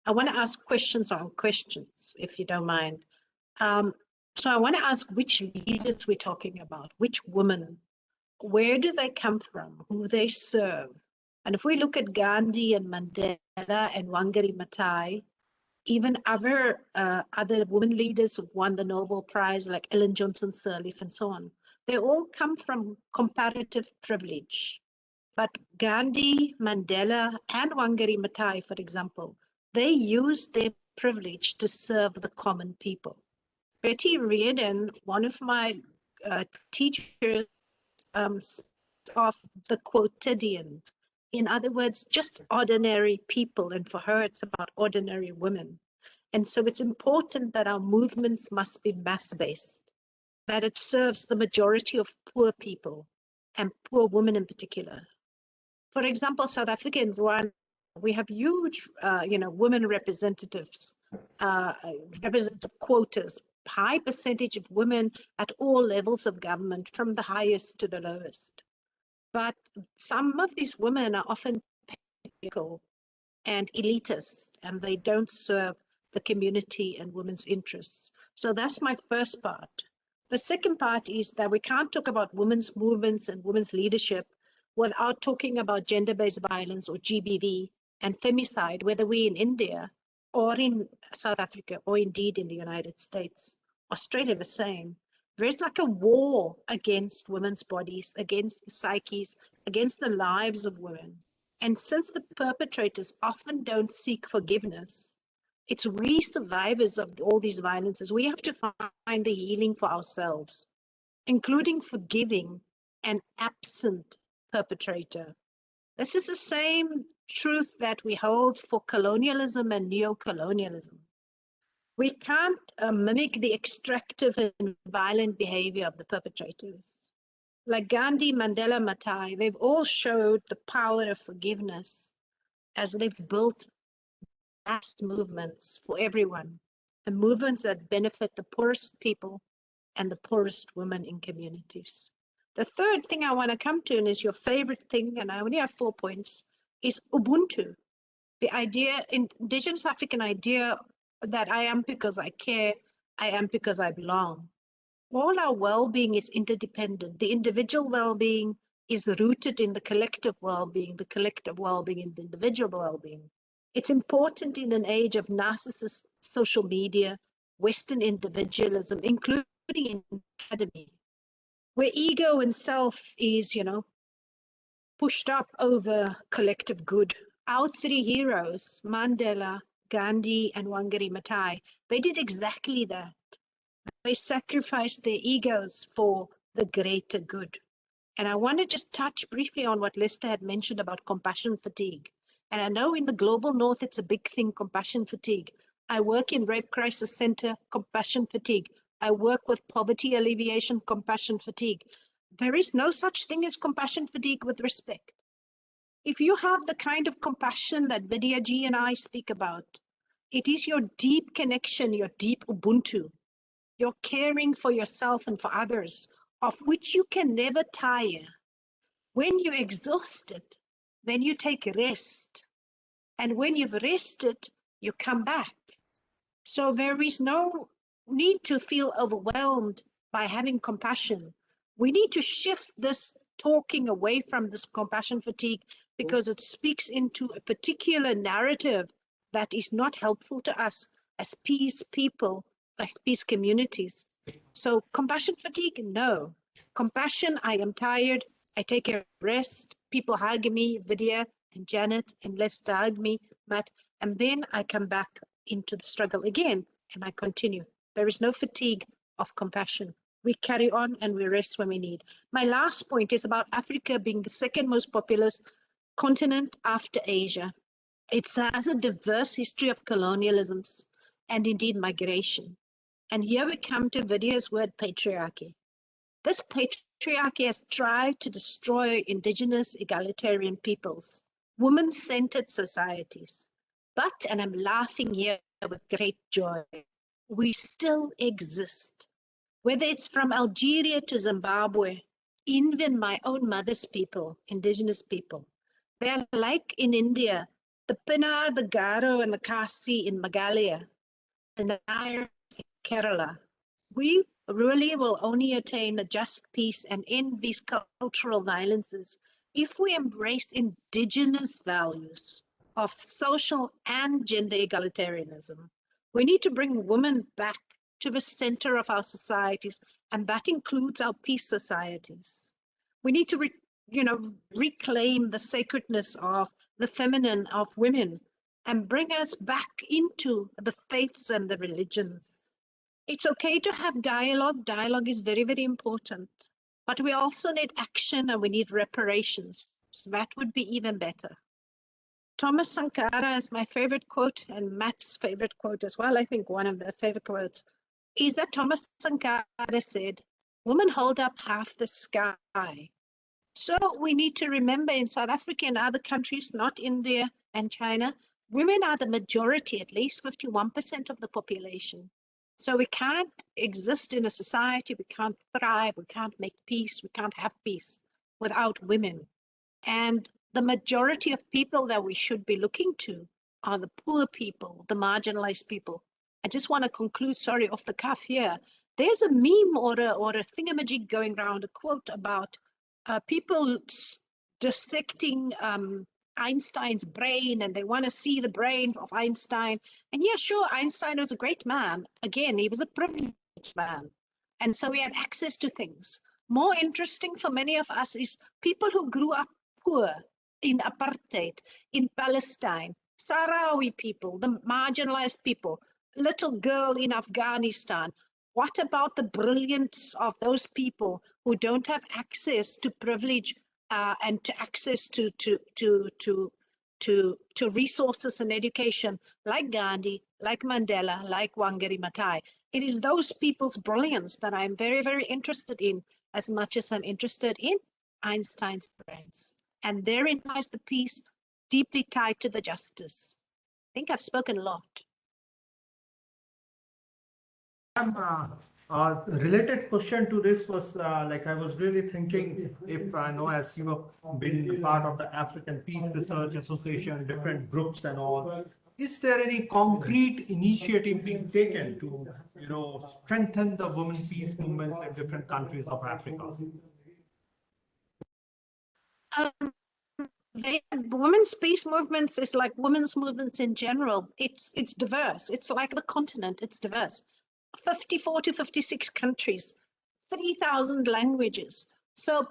I want to ask questions on questions, if you don't mind. So I want to ask which leaders we're talking about, which women, where do they come from, who they serve? And if we look at Gandhi and Mandela and Wangari Maathai, even other women leaders who won the Nobel Prize, like Ellen Johnson Sirleaf and so on, they all come from comparative privilege. But Gandhi, Mandela, and Wangari Maathai, for example, they used their privilege to serve the common people. Betty Reardon, one of my teachers, of the quotidian. In other words, just ordinary people. And for her, it's about ordinary women. And so it's important that our movements must be mass-based, that it serves the majority of poor people and poor women in particular. For example, South Africa and Rwanda, we have huge, women representatives, representative quotas, high percentage of women at all levels of government, from the highest to the lowest. But some of these women are often political and elitist, and they don't serve the community and women's interests. So that's my first part. The second part is that we can't talk about women's movements and women's leadership without talking about gender-based violence, or GBV, and femicide, whether we're in India or in South Africa, or indeed in the United States. Australia, the same. There's like a war against women's bodies, against the psyches, against the lives of women. And since the perpetrators often don't seek forgiveness, it's we survivors of all these violences. We have to find the healing for ourselves, including forgiving an absent perpetrator. This is the same truth that we hold for colonialism and neo-colonialism. We can't mimic the extractive and violent behavior of the perpetrators. Like Gandhi, Mandela, Matai, they've all showed the power of forgiveness as they've built mass movements for everyone, and movements that benefit the poorest people and the poorest women in communities. The third thing I want to come to, and is your favorite thing, and I only have 4 points, is Ubuntu. The idea, indigenous African idea that I am because I care, I am because I belong. All our well-being is interdependent. The individual well-being is rooted in the collective well-being in the individual well-being. It's important in an age of narcissist social media, Western individualism, including in academy, where ego and self is, pushed up over collective good. Our three heroes, Mandela, Gandhi, and Wangari Maathai, they did exactly that. They sacrificed their egos for the greater good. And I want to just touch briefly on what Lester had mentioned about compassion fatigue. And I know in the global north, it's a big thing, compassion fatigue. I work in Rape Crisis Center, compassion fatigue. I work with poverty alleviation, compassion fatigue. There is no such thing as compassion fatigue with respect. If you have the kind of compassion that Vidya Ji and I speak about, it is your deep connection, your deep Ubuntu, your caring for yourself and for others, of which you can never tire. When you're exhausted, then you take rest. And when you've rested, you come back. So there is no need to feel overwhelmed by having compassion. We need to shift this talking away from this compassion fatigue, because it speaks into a particular narrative that is not helpful to us as peace people, as peace communities. So compassion fatigue, no. Compassion, I am tired, I take a rest, people hug me, Vidya and Janet and Lester hug me, Matt, and then I come back into the struggle again and I continue. There is no fatigue of compassion. We carry on and we rest when we need. My last point is about Africa being the second most populous continent after Asia. It has a diverse history of colonialisms and indeed migration. And here we come to Vidya's word, patriarchy. This patriarchy has tried to destroy indigenous egalitarian peoples, women-centered societies. But, and I'm laughing here with great joy, we still exist. Whether it's from Algeria to Zimbabwe, even my own mother's people, indigenous people, they're like in India, the Pinar, the Garo, and the Khasi in Meghalaya, the Nair in Kerala. We really will only attain a just peace and end these cultural violences if we embrace indigenous values of social and gender egalitarianism. We need to bring women back to the center of our societies, and that includes our peace societies. We need to reclaim the sacredness of the feminine, of women, and bring us back into the faiths and the religions. It's okay to have dialogue. Dialogue is very, very important. But we also need action and we need reparations. That would be even better. Thomas Sankara is my favorite quote, and Matt's favorite quote as well. I think one of their favorite quotes is that Thomas Sankara said, "Women hold up half the sky." So we need to remember in South Africa and other countries, not India and China, women are the majority, at least 51% of the population. So we can't exist in a society, we can't thrive, we can't make peace, we can't have peace without women. And the majority of people that we should be looking to are the poor people, the marginalized people. I just want to conclude, sorry, off the cuff here. There's a meme or a thingamajig going around, a quote about people dissecting Einstein's brain, and they want to see the brain of Einstein. And yeah, sure, Einstein was a great man. Again, he was a privileged man. And so he had access to things. More interesting for many of us is people who grew up poor in apartheid, in Palestine, Sahrawi people, the marginalized people, little girl in Afghanistan. What about the brilliance of those people who don't have access to privilege and to access to resources and education like Gandhi, like Mandela, like Wangari Maathai. It is those people's brilliance that I'm very, very interested in, as much as I'm interested in Einstein's brains. And therein lies the peace, deeply tied to the justice. I think I've spoken a lot. Related question to this was like I was really thinking, if I know, as you have been part of the African Peace Research Association, different groups and all, is there any concrete initiative being taken to, strengthen the women peace movements in different countries of Africa? Women's peace movements is like women's movements in general. It's diverse. It's like the continent. It's diverse. 54 to 56 countries, 3,000 languages. So,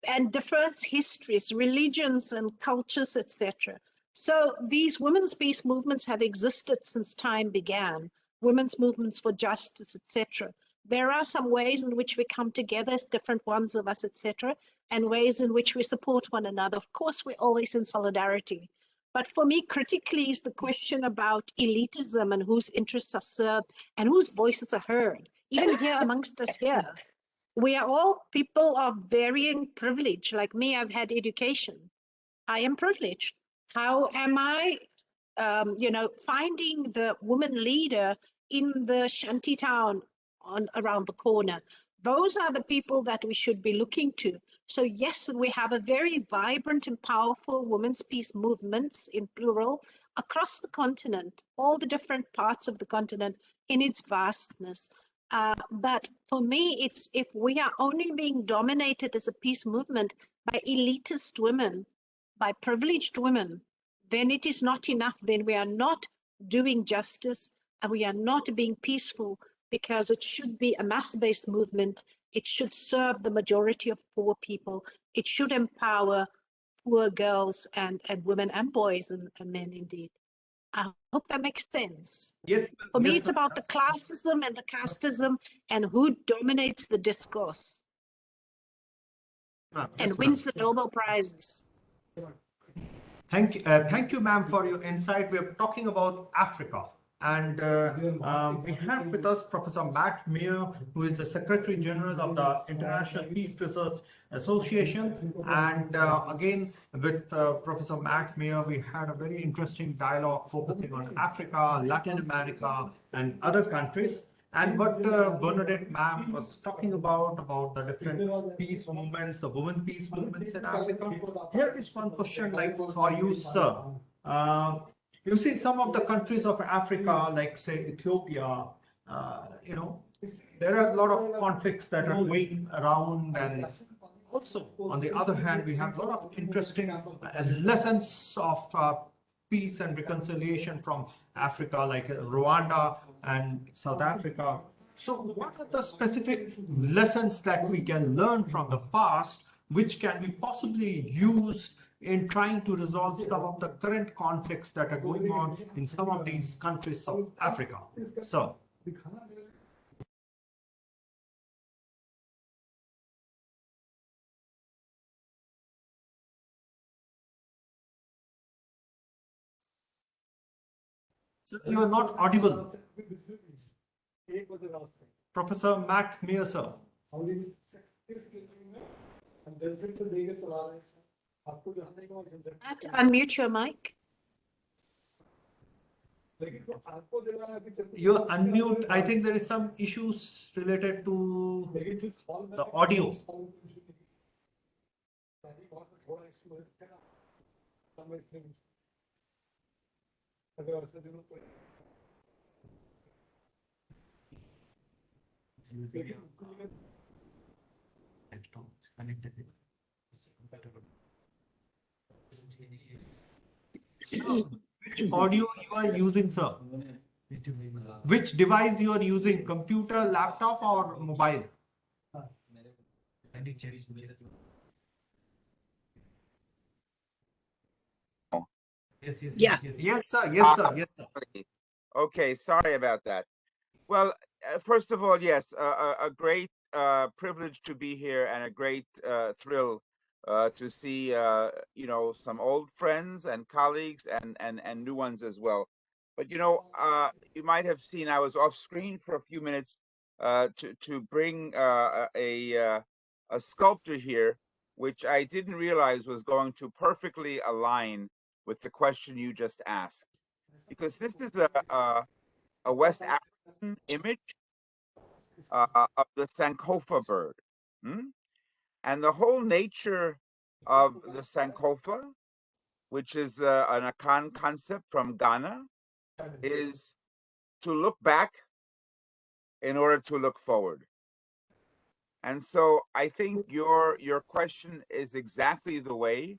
and diverse histories, religions and cultures, etc. So these women's peace movements have existed since time began. Women's movements for justice, etc. There are some ways in which we come together as different ones of us, etc., and ways in which we support one another. Of course, we're always in solidarity. But for me, critically, is the question about elitism and whose interests are served and whose voices are heard. Even here amongst us here, we are all people of varying privilege. Like me, I've had education. I am privileged. How am I, finding the woman leader in the shanty town around the corner? Those are the people that we should be looking to. So yes, we have a very vibrant and powerful women's peace movements in plural across the continent, all the different parts of the continent in its vastness. But for me, it's if we are only being dominated as a peace movement by elitist women, by privileged women, then it is not enough. Then we are not doing justice and we are not being peaceful, because it should be a mass-based movement. It should serve the majority of poor people. It should empower poor girls and women and boys and men indeed. I hope that makes sense. Yes. For me, yes, it's about the classism and the casteism and who dominates the discourse ma'am. and Yes, wins ma'am. the Nobel Prizes. Thank you, ma'am, for your insight. We're talking about Africa. And we have with us Professor Matt Meir, who is the Secretary General of the International Peace Research Association. And again, with Professor Matt Meir, we had a very interesting dialogue focusing on Africa, Latin America, and other countries. And what Bernadette ma'am was talking about the different peace movements, the women peace movements in Africa. Here is one question like for you, sir. You see some of the countries of Africa, like say Ethiopia, there are a lot of conflicts that are going around, and also on the other hand, we have a lot of interesting lessons of peace and reconciliation from Africa, like Rwanda and South Africa. So what are the specific lessons that we can learn from the past, which can be possibly used in trying to resolve some of the current conflicts that are going on in some of these countries of Africa? So, you are not audible. Professor Matt Meir, sir. Unmute your mic. You unmute. I think there is some issues related to the audio. So, which audio you are using, sir? Which device you are using? Computer, laptop, or mobile? Yeah. Yes, sir. Yes, sir. Yes, sir. Okay, sorry about that. Well, first of all, yes, a great privilege to be here and a great thrill to see you know, some old friends and colleagues and new ones as well. But you know, you might have seen I was off screen for a few minutes to bring a sculpture here, which I didn't realize was going to perfectly align with the question you just asked, because this is a West African image of the Sankofa bird. Hmm? And the whole nature of the Sankofa, which is an Akan concept from Ghana, is to look back in order to look forward. And so I think your question is exactly the way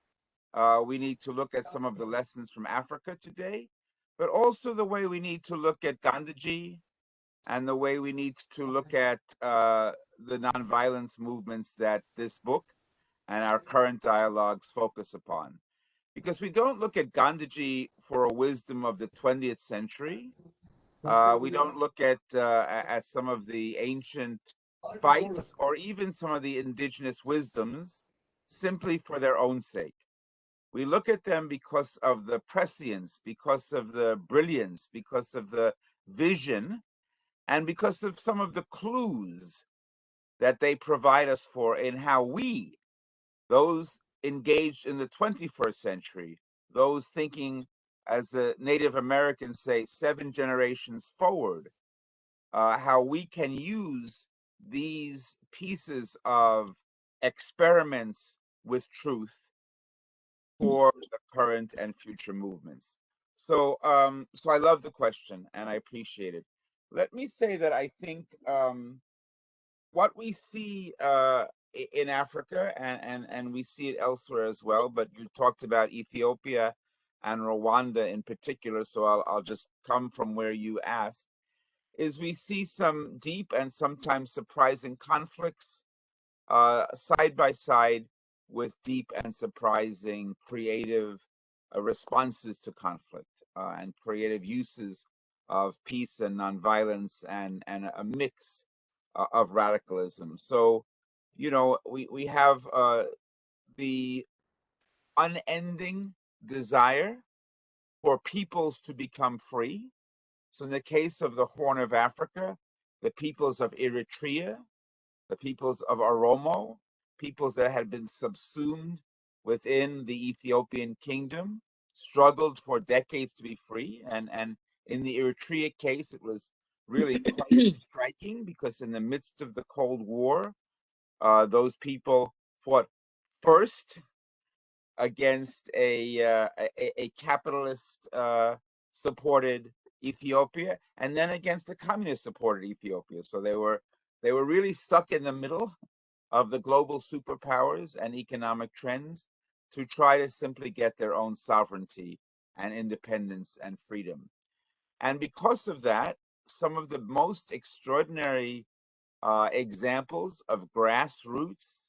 we need to look at some of the lessons from Africa today, but also the way we need to look at Gandhiji and the way we need to look at the nonviolence movements that this book and our current dialogues focus upon. Because we don't look at Gandhiji for a wisdom of the 20th century. We don't look at some of the ancient fights or even some of the indigenous wisdoms simply for their own sake. We look at them because of the prescience, because of the brilliance, because of the vision, and because of some of the clues that they provide us for in how we, those engaged in the 21st century, those thinking, as the Native Americans say, 7 generations forward, how we can use these pieces of experiments with truth for the current and future movements. So, so I love the question and I appreciate it. Let me say that I think what we see in Africa, and we see it elsewhere as well, but you talked about Ethiopia and Rwanda in particular, so I'll just come from where you asked, is we see some deep and sometimes surprising conflicts side by side with deep and surprising creative responses to conflict and creative uses of peace and nonviolence and a mix of radicalism. So, you know, we have the unending desire for peoples to become free. So in the case of the Horn of Africa, the peoples of Eritrea, the peoples of Oromo, peoples that had been subsumed within the Ethiopian kingdom, struggled for decades to be free. And in the Eritrea case, it was really quite striking because in the midst of the Cold War, those people fought first against a capitalist supported Ethiopia, and then against a communist supported Ethiopia. So they were really stuck in the middle of the global superpowers and economic trends to try to simply get their own sovereignty and independence and freedom. And because of that, some of the most extraordinary examples of grassroots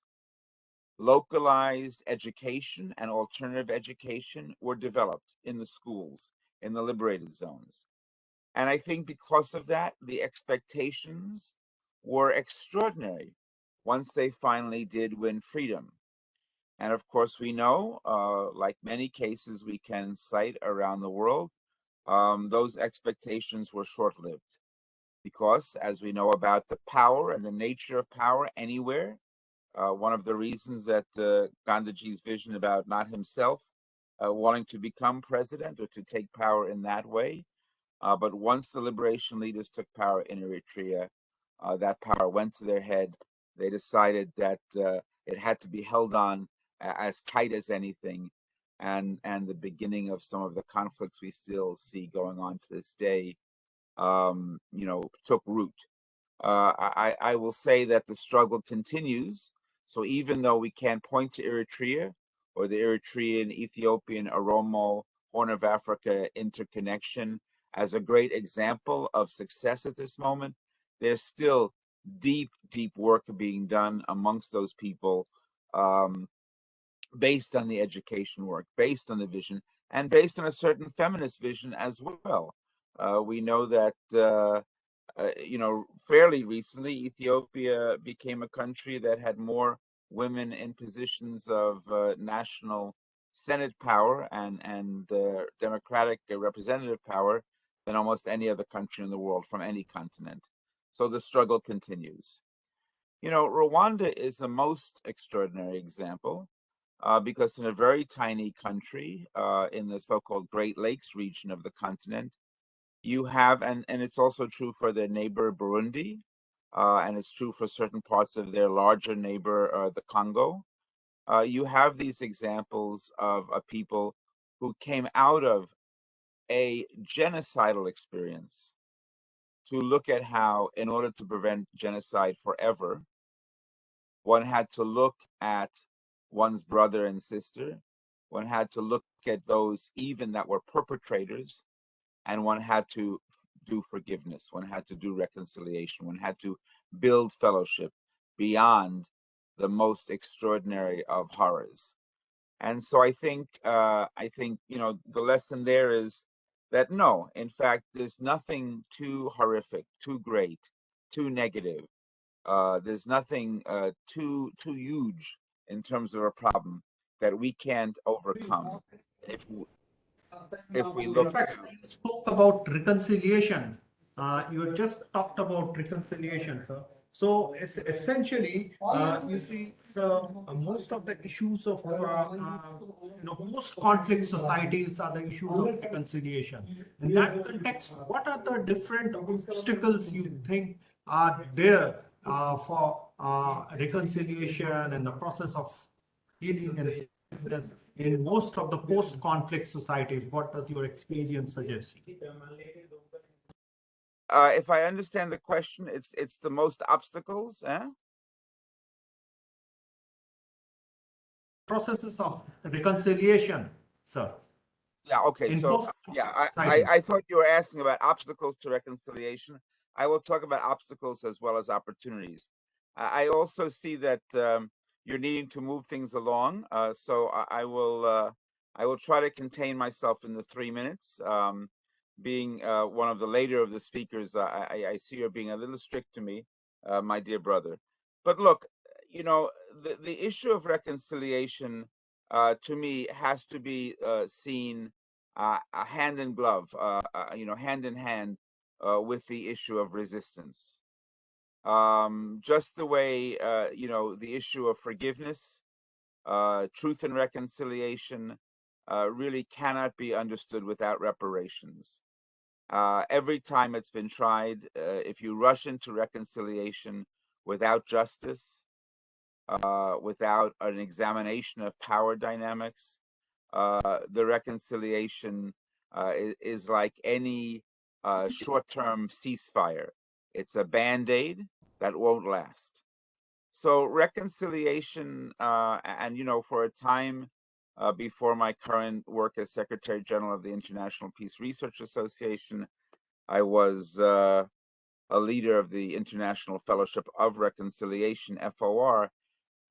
localized education and alternative education were developed in the schools, in the liberated zones. And I think because of that, the expectations were extraordinary once they finally did win freedom. And of course, we know, like many cases we can cite around the world, those expectations were short-lived. Because as we know about the power and the nature of power anywhere, one of the reasons that Gandhiji's vision about not himself wanting to become president or to take power in that way, but once the liberation leaders took power in Eritrea, that power went to their head. They decided that it had to be held on as tight as anything, and the beginning of some of the conflicts we still see going on to this day, you know, took root. I will say that the struggle continues. So even though we can't point to Eritrea or the Eritrean, Ethiopian, Oromo, Horn of Africa interconnection as a great example of success at this moment, there's still deep, deep work being done amongst those people based on the education work, based on the vision, and based on a certain feminist vision as well. We know that you know, fairly recently, Ethiopia became a country that had more women in positions of national Senate power and democratic representative power than almost any other country in the world from any continent. So the struggle continues. You know, Rwanda is a most extraordinary example because in a very tiny country in the so-called Great Lakes region of the continent, you have, and it's also true for their neighbor Burundi, and it's true for certain parts of their larger neighbor, the Congo. You have these examples of a people who came out of a genocidal experience to look at how, in order to prevent genocide forever, one had to look at one's brother and sister, one had to look at those even that were perpetrators, and one had to do forgiveness, one had to do reconciliation, one had to build fellowship beyond the most extraordinary of horrors. And so I think you know, the lesson there is that no, in fact, there's nothing too horrific, too great, too negative. There's nothing too huge in terms of a problem that we can't overcome if we In look fact, to. you spoke about reconciliation. You have just talked about reconciliation, sir. So essentially, you see, most of the issues of post-conflict societies are the issues of reconciliation. In that context, what are the different obstacles you think are there for reconciliation and the process of healing and forgiveness in most of the post-conflict societies? What does your experience suggest? If I understand the question, it's the most obstacles, eh? Processes of reconciliation, sir, Yeah, okay. in So yeah, I societies. thought you were asking about obstacles to reconciliation. I will talk about obstacles as well as opportunities. I also see that you're needing to move things along. So I will try to contain myself in the 3 minutes. Being one of the later of the speakers, I see you're being a little strict to me, my dear brother. But look, you know, the issue of reconciliation to me has to be seen hand in glove, you know, hand in hand with the issue of resistance. Just the way, you know, the issue of forgiveness, truth and reconciliation really cannot be understood without reparations. Every time it's been tried, if you rush into reconciliation without justice, without an examination of power dynamics, the reconciliation is like any short-term ceasefire. It's a band-aid that won't last. So reconciliation, and you know, for a time before my current work as Secretary General of the International Peace Research Association, I was a leader of the International Fellowship of Reconciliation, FOR,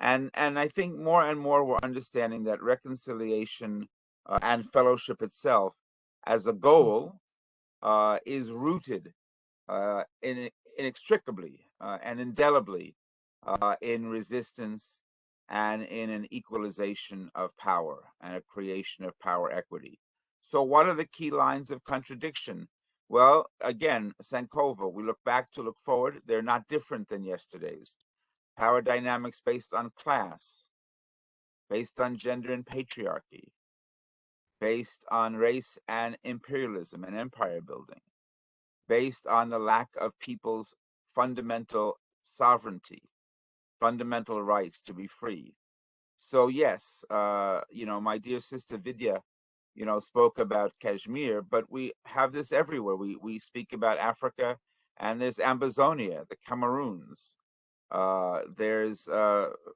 and I think more and more we're understanding that reconciliation and fellowship itself as a goal is rooted inextricably and indelibly in resistance and in an equalization of power and a creation of power equity. So what are the key lines of contradiction? Well, again, Sankova, we look back to look forward. They're not different than yesterday's. Power dynamics based on class, based on gender and patriarchy, based on race and imperialism and empire building, based on the lack of people's fundamental sovereignty, fundamental rights to be free. So yes, you know, my dear sister Vidya, you know, spoke about Kashmir, but we have this everywhere. We speak about Africa, and there's Ambazonia, the Cameroons. There's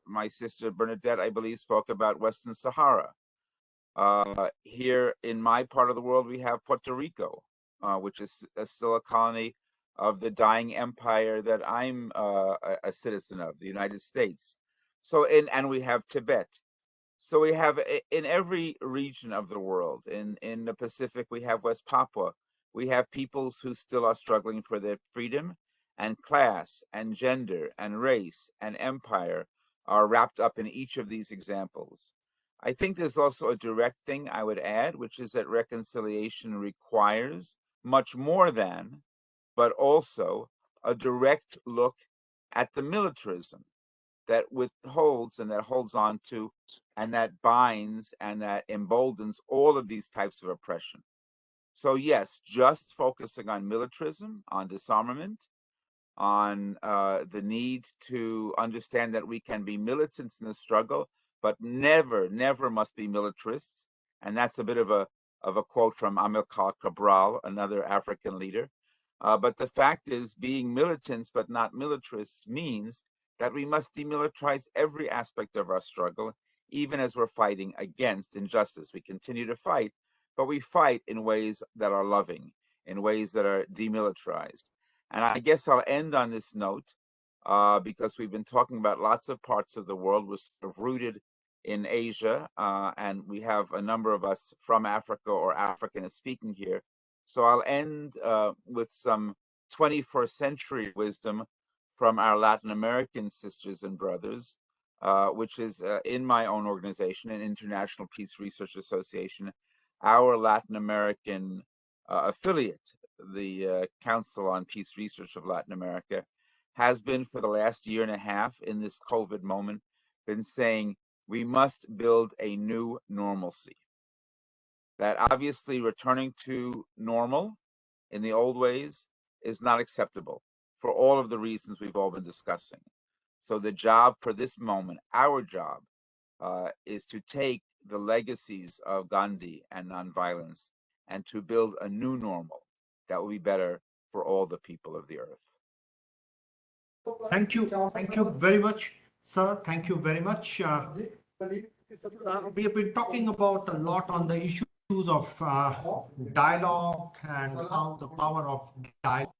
my sister Bernadette, I believe, spoke about Western Sahara. Here in my part of the world, we have Puerto Rico, which is still a colony of the dying empire that I'm a citizen of, the United States. So, and we have Tibet. So we have in every region of the world, in the Pacific, we have West Papua. We have peoples who still are struggling for their freedom, and class and gender and race and empire are wrapped up in each of these examples. I think there's also a direct thing I would add, which is that reconciliation requires much more than, but also a direct look at the militarism that withholds and that holds on to and that binds and that emboldens all of these types of oppression. So yes, just focusing on militarism, on disarmament, on the need to understand that we can be militants in the struggle, but never, never must be militarists. And that's a bit of a quote from Amilcar Cabral, another African leader. But the fact is, being militants but not militarists means that we must demilitarize every aspect of our struggle, even as we're fighting against injustice. We continue to fight, but we fight in ways that are loving, in ways that are demilitarized. And I guess I'll end on this note because we've been talking about lots of parts of the world. We're sort of rooted in Asia, and we have a number of us from Africa or African speaking here. So I'll end with some 21st century wisdom from our Latin American sisters and brothers, which is in my own organization, an International Peace Research Association, our Latin American affiliate, the Council on Peace Research of Latin America, has been for the last year and a half in this COVID moment, been saying we must build a new normalcy. That obviously returning to normal in the old ways is not acceptable for all of the reasons we've all been discussing. So the job for this moment, our job, is to take the legacies of Gandhi and nonviolence and to build a new normal that will be better for all the people of the earth. Thank you. Thank you very much, sir. Thank you very much. We have been talking about a lot on the issues of dialogue and how the power of dialogue.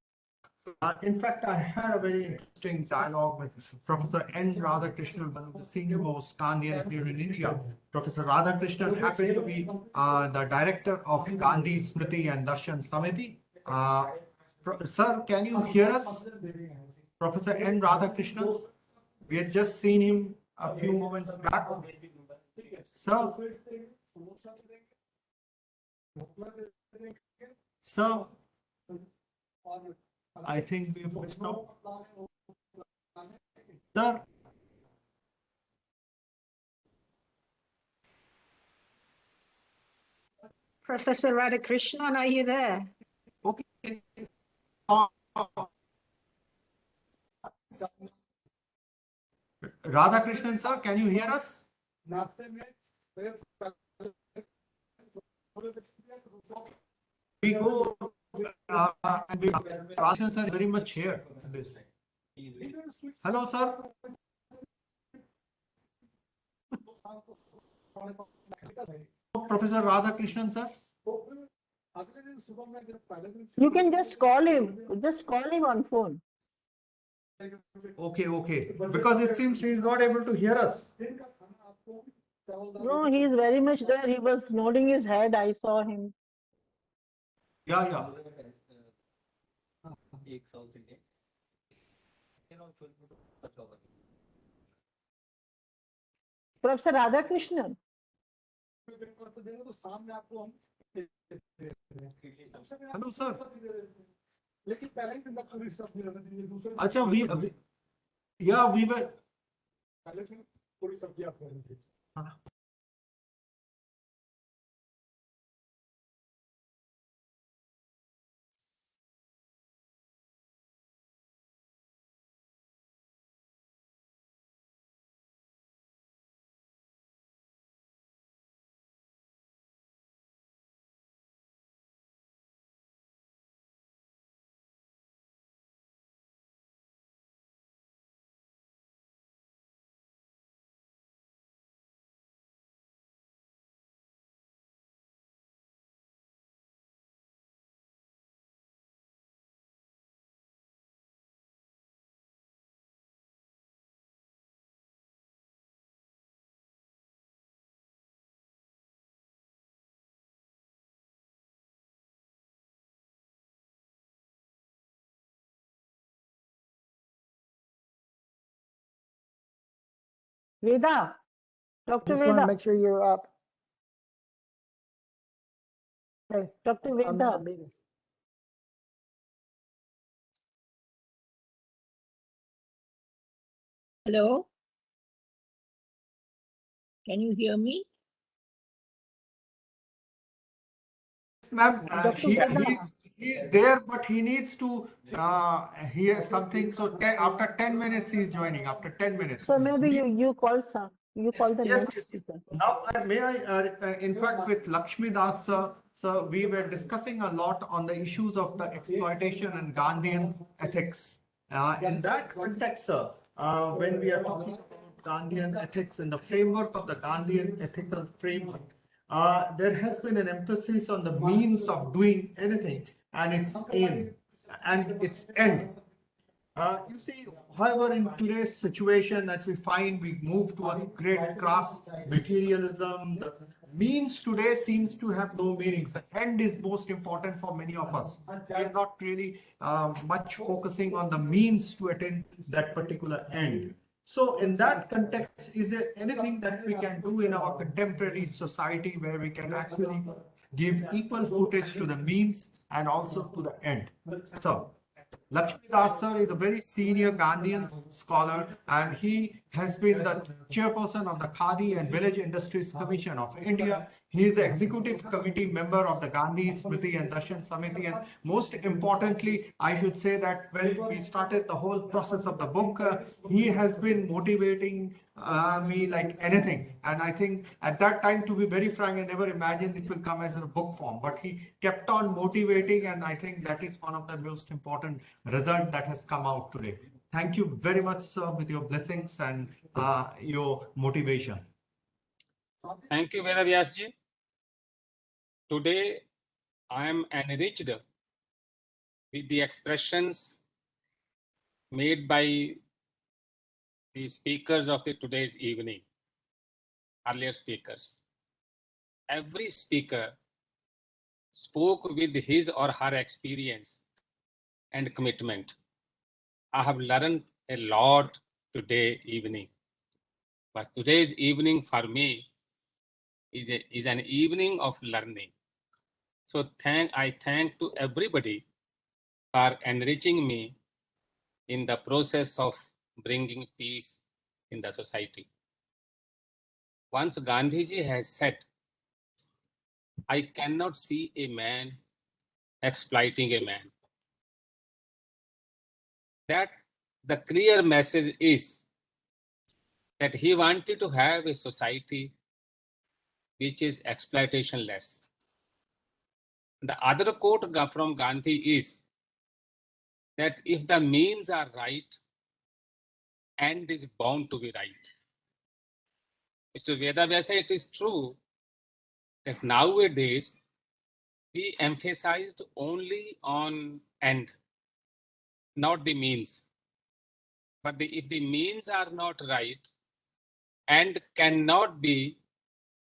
In fact, I had a very interesting dialogue with Professor N. Radhakrishnan, one of the senior most Gandhians here in India. Professor Radhakrishnan happened to be the director of Gandhi, Smriti and Darshan Samiti. Sir, can you hear us? Professor N. Radhakrishnan, we had just seen him a few moments back. Sir, sir, I think we have stopped. Sir, Professor Radhakrishnan, are you there? okay. Radhakrishnan, sir, can you hear us? We go and we Radhakrishnan, sir, very much here in this. Hello, sir. Professor Radhakrishnan, sir. You can just call him on phone. Okay, okay. Because it seems he is not able to hear us. No, he is very much there. He was nodding his head. I saw him. Yeah, yeah. Professor Radhakrishnan. Hello, sir. Acha, we were. Veda, Dr. Just want to Veda, make sure you're up. Okay, Dr. I'm in a Veda. meeting. Hello? Can you hear me? Ma'am, Dr. Veda. he's there, but he needs to hear something. So after 10 minutes, he's joining. After 10 minutes. So maybe you call the Yes, next yes. speaker. Now, may I, in fact, with Lakshmi Das, sir, we were discussing a lot on the issues of the exploitation and Gandhian ethics. In that context, sir, when we are talking about Gandhian ethics in the framework of the Gandhian ethical framework, there has been an emphasis on the means of doing anything and its aim and its end. You see, however, in today's situation that we find, we move towards great crass materialism. The means today seems to have no meanings. The end is most important for many of us. We are not really much focusing on the means to attain that particular end. So in that context, is there anything that we can do in our contemporary society where we can actually give equal footage to the means and also to the end? So, Lakshmi Das sir is a very senior Gandhian scholar, and he has been the chairperson of the Khadi and Village Industries Commission of India. He is the executive committee member of the Gandhi, Smriti and Darshan Samiti. And most importantly, I should say that when we started the whole process of the book, he has been motivating me like anything. And I think at that time, to be very frank, I never imagined it will come as a book form, but he kept on motivating. And I think that is one of the most important results that has come out today. Thank you very much, sir, with your blessings and your motivation. Thank you, Veda Vyasji. Today, I am enriched with the expressions made by the speakers of today's evening, earlier speakers. Every speaker spoke with his or her experience and commitment. I have learned a lot today evening. But today's evening for me is an evening of learning. So I thank to everybody for enriching me in the process of bringing peace in the society. Once Gandhiji has said, I cannot see a man exploiting a man. That the clear message is that he wanted to have a society which is exploitation-less. The other quote from Gandhi is that if the means are right, end is bound to be right. Mr. Veda Vyasa, it is true that nowadays we emphasized only on end, not the means. But if the means are not right, end cannot be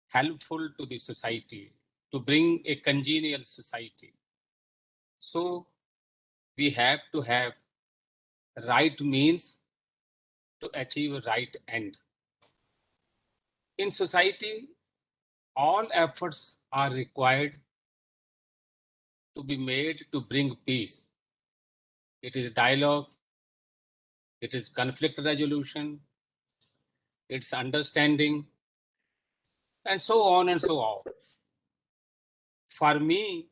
helpful to the society, to bring a congenial society. So we have to have right means to achieve right end. In society, all efforts are required to be made to bring peace. It is dialogue, it is conflict resolution, it's understanding, and so on and so on. For me,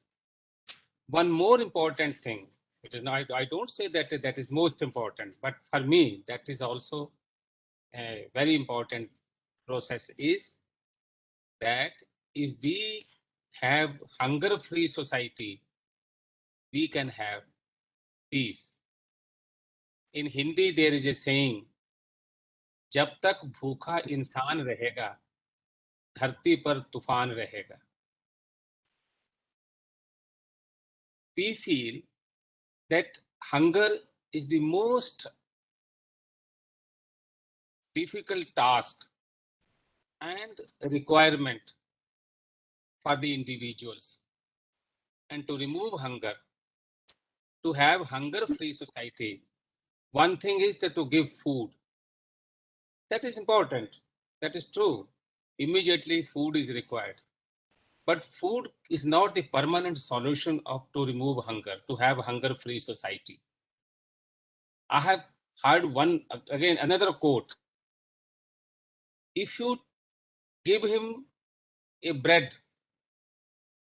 one more important thing, it is not, I don't say that that is most important, but for me, that is also a very important process, is that if we have hunger-free society, we can have peace. In Hindi, there is a saying, जब तक भूखा इंसान रहेगा, धरती पर तूफान रहेगा. We feel that hunger is the most difficult task and requirement for the individuals. And to remove hunger, to have hunger-free society, one thing is that to give food. That is important. That is true. Immediately food is required. But food is not the permanent solution to remove hunger, to have hunger-free society. I have heard another quote. If you give him a bread,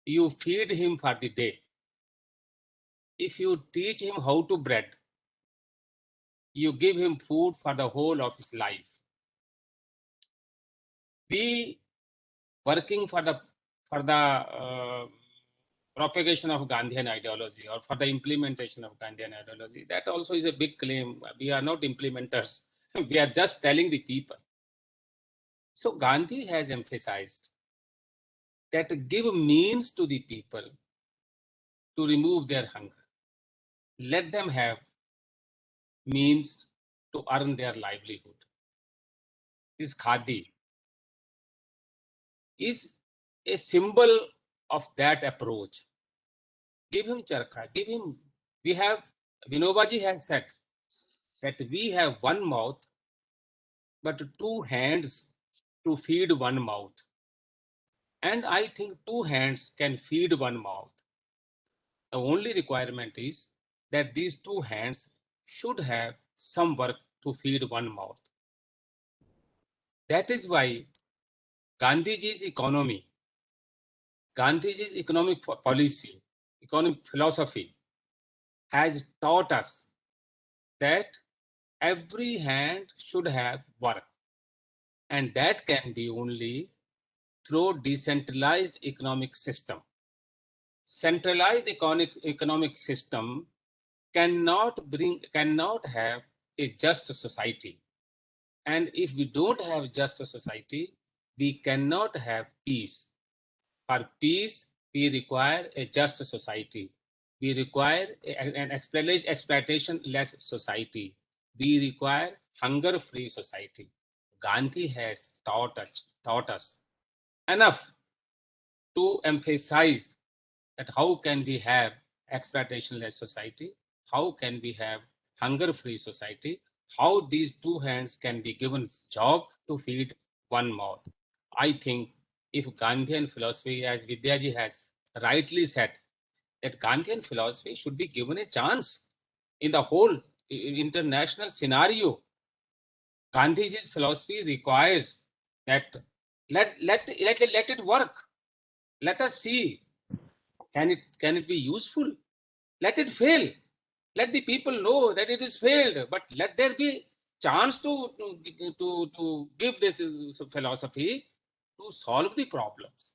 you feed him for the day. If you teach him how to bread, you give him food for the whole of his life. We working for the propagation of Gandhian ideology or for the implementation of Gandhian ideology. That also is a big claim. We are not implementers. We are just telling the people. So Gandhi has emphasized that give means to the people to remove their hunger. Let them have means to earn their livelihood. This khadi is a symbol of that approach. Give him charkha, give him, Vinobaji has said that we have one mouth, but two hands to feed one mouth. And I think two hands can feed one mouth. The only requirement is that these two hands should have some work to feed one mouth. That is why Gandhiji's economy, Gandhiji's economic policy, economic philosophy has taught us that every hand should have work. And that can be only through decentralized economic system. Centralized economic system cannot have a just society. And if we don't have just a society, we cannot have peace. For peace, we require a just society. We require an exploitation-less society. We require hunger-free society. Gandhi has taught us enough to emphasize that how can we have exploitation-less society? How can we have hunger-free society? How these two hands can be given job to feed one mouth? I think if Gandhian philosophy, as Vidyaji has rightly said, that Gandhian philosophy should be given a chance in the whole international scenario. Gandhiji's philosophy requires that let it work. Let us see, can it be useful? Let it fail. Let the people know that it is failed, but let there be chance to give this philosophy to solve the problems.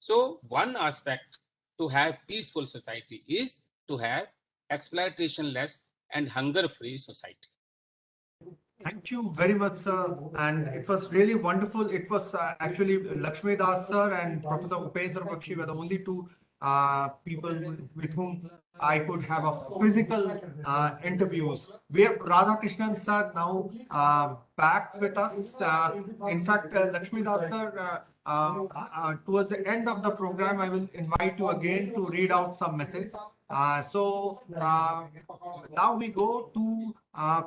So one aspect to have peaceful society is to have exploitation-less and hunger-free society. Thank you very much, sir. And it was really wonderful. It was actually Lakshmi Das, sir, and Professor Upendra Bakshi were the only two people with whom I could have a physical interviews. We have Radhakrishnan, sir, now back with us. In fact, Lakshmi Das, sir, towards the end of the program, I will invite you again to read out some message. Now we go to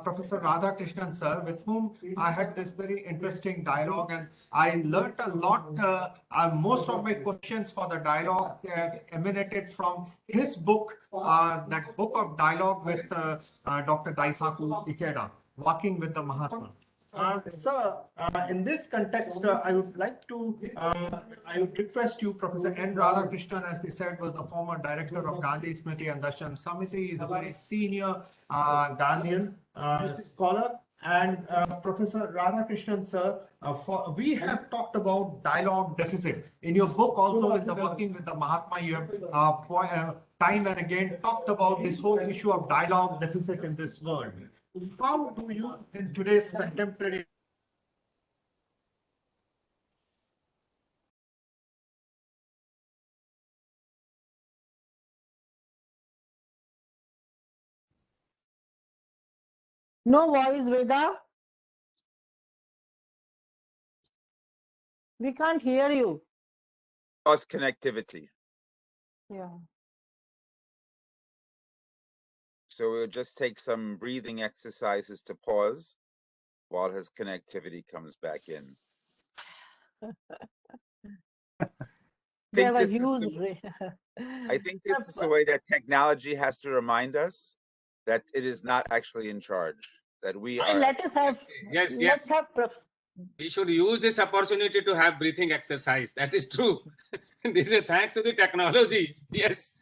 Professor Radhakrishnan, sir, with whom I had this very interesting dialogue, and I learned a lot. Most of my questions for the dialogue emanated from his book, that book of dialogue with Dr. Daisaku Ikeda, Walking with the Mahatma. Sir, in this context, I would like to, I would request you, Professor N. Radhakrishnan, as we said, was the former director of Gandhi Smriti and Darshan Samiti. He's a very senior Gandhian scholar. And Professor Radhakrishnan, sir, we have talked about dialogue deficit. In your book, also in the Working with the Mahatma, you have time and again talked about this whole issue of dialogue deficit in this world. How do you, in today's contemporary No voice, Veda. We can't hear you. Lost connectivity. Yeah. So we'll just take some breathing exercises to pause while his connectivity comes back in. They think have a this is huge. I think this is the way that technology has to remind us that it is not actually in charge, that we are. Let us have. Yes, Let's yes. have. We should use this opportunity to have breathing exercise. That is true. This is thanks to the technology. Yes.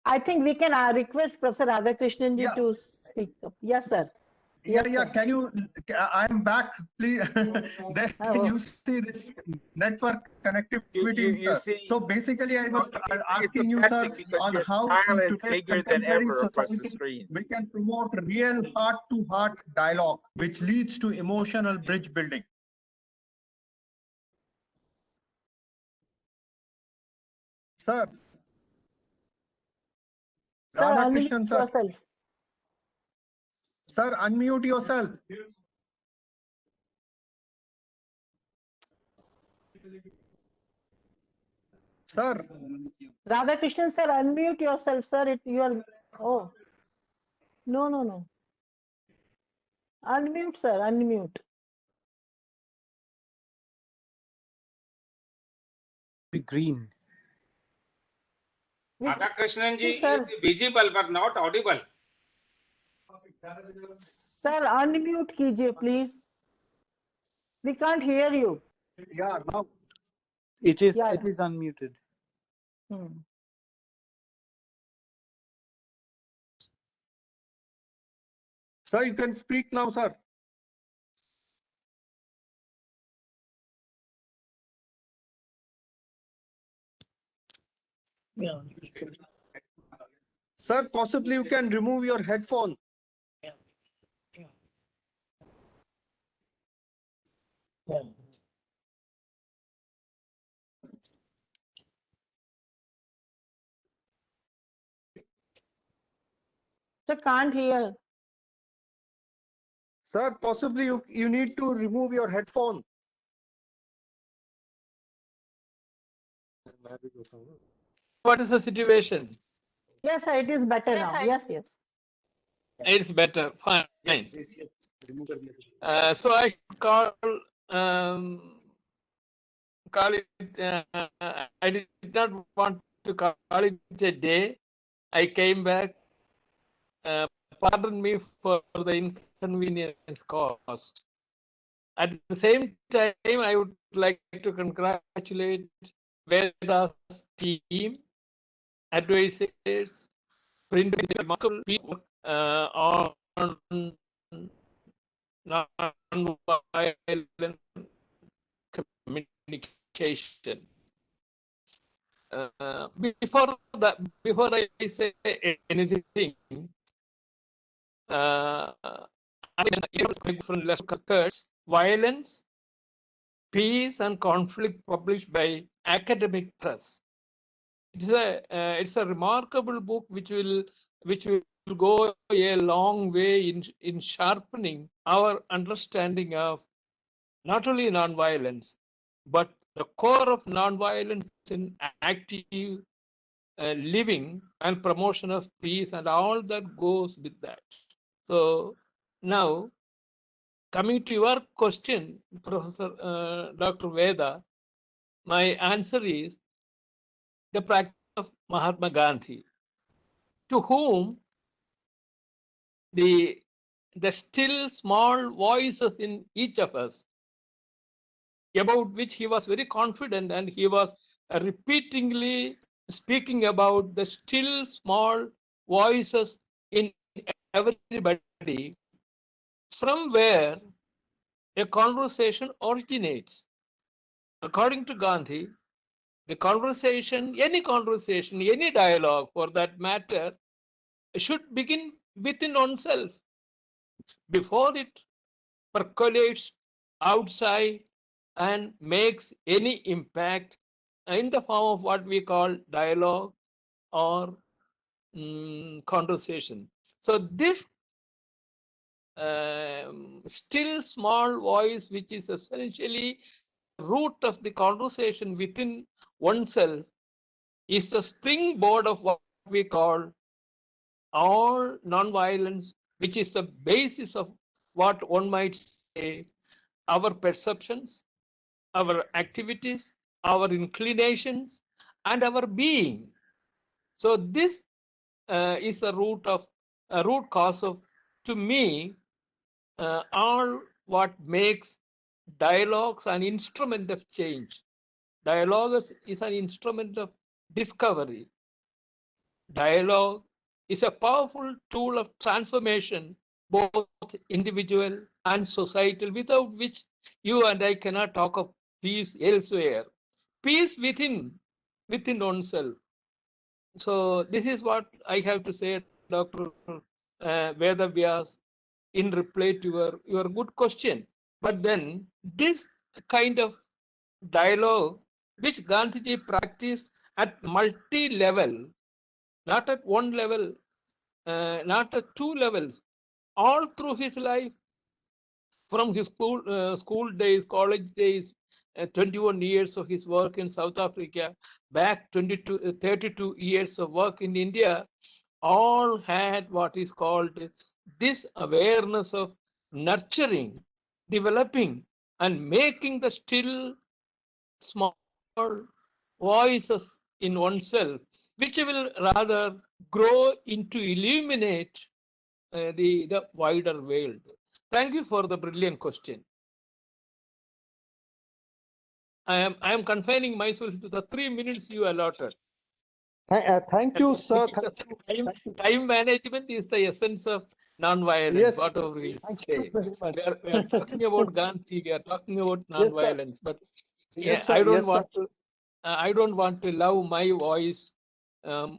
I think we can request Professor Radhakrishnan ji Yeah. to speak up. Yes, sir. Yeah, Yes, yeah. sir. Can you? I'm back. Please. There, can you see this network connectivity? You sir? see, So basically, I was it's asking you, sir, depressing because on your how smile in is today's bigger than contemporary ever across the society screen. we can promote real heart-to-heart dialogue, which leads to emotional bridge building. Sir, Sir, Radhakrishnan, unmute sir. yourself. Sir, unmute yourself. Sir, Radhakrishnan, sir, unmute yourself, sir. You are. Oh. No, no, no. Unmute, sir. Unmute. Be green. Radhakrishnan ji Sir. is visible but not audible. Sir, unmute कीजिए, please. We can't hear you. yeah, now. It is Yeah. unmuted. Sir, you can speak now, sir. Yeah. Sir, possibly you can remove your headphone. Sir, can't hear. Sir, possibly you need to remove your headphone. What is the situation? Yes, sir, it is better now. Yes, yes. It's better. Fine. So I call it. I did not want to call it a day. I came back. Pardon me for the inconvenience caused. At the same time, I would like to congratulate Veda's team, advisors, for remarkable people on non-violent communication. Before I say anything, different lessons occurs: violence, peace, and conflict, published by Academic Press. It's a remarkable book which will go a long way in sharpening our understanding of not only nonviolence, but the core of nonviolence in active living and promotion of peace and all that goes with that. So now, coming to your question, Professor Dr. Veda, my answer is the practice of Mahatma Gandhi, to whom the still small voices in each of us, about which he was very confident, and he was repeatedly speaking about the still small voices in everybody, from where a conversation originates. According to Gandhi, the conversation, any dialogue for that matter, should begin within oneself before it percolates outside and makes any impact in the form of what we call dialogue or conversation. So this still small voice, which is essentially root of the conversation within oneself, is the springboard of what we call all nonviolence, which is the basis of what one might say our perceptions, our activities, our inclinations, and our being. So this is a root cause of, to me, all what makes dialogues an instrument of change. Dialogue is an instrument of discovery. Dialogue is a powerful tool of transformation, both individual and societal, without which you and I cannot talk of peace elsewhere. Peace within oneself. So this is what I have to say, Dr. Veda Vyas, in reply to your good question. But then this kind of dialogue which Gandhiji practiced at multi-level, not at one level, not at two levels, all through his life, from his school days, college days, 21 years of his work in South Africa, back 32 years of work in India, all had what is called this awareness of nurturing, developing, and making the still small voices in oneself, which will rather grow into illuminate the wider world. Thank you for the brilliant question. I am confining myself to the 3 minutes you allotted. Thank you, sir. Time management is the essence of non-violence. Yes, whatever we thank say. you very much. We are talking about Gandhi, we are talking about Yes, sir. non-violence, but Yes, sir. I don't Yes, sir. want to. I don't want to love my voice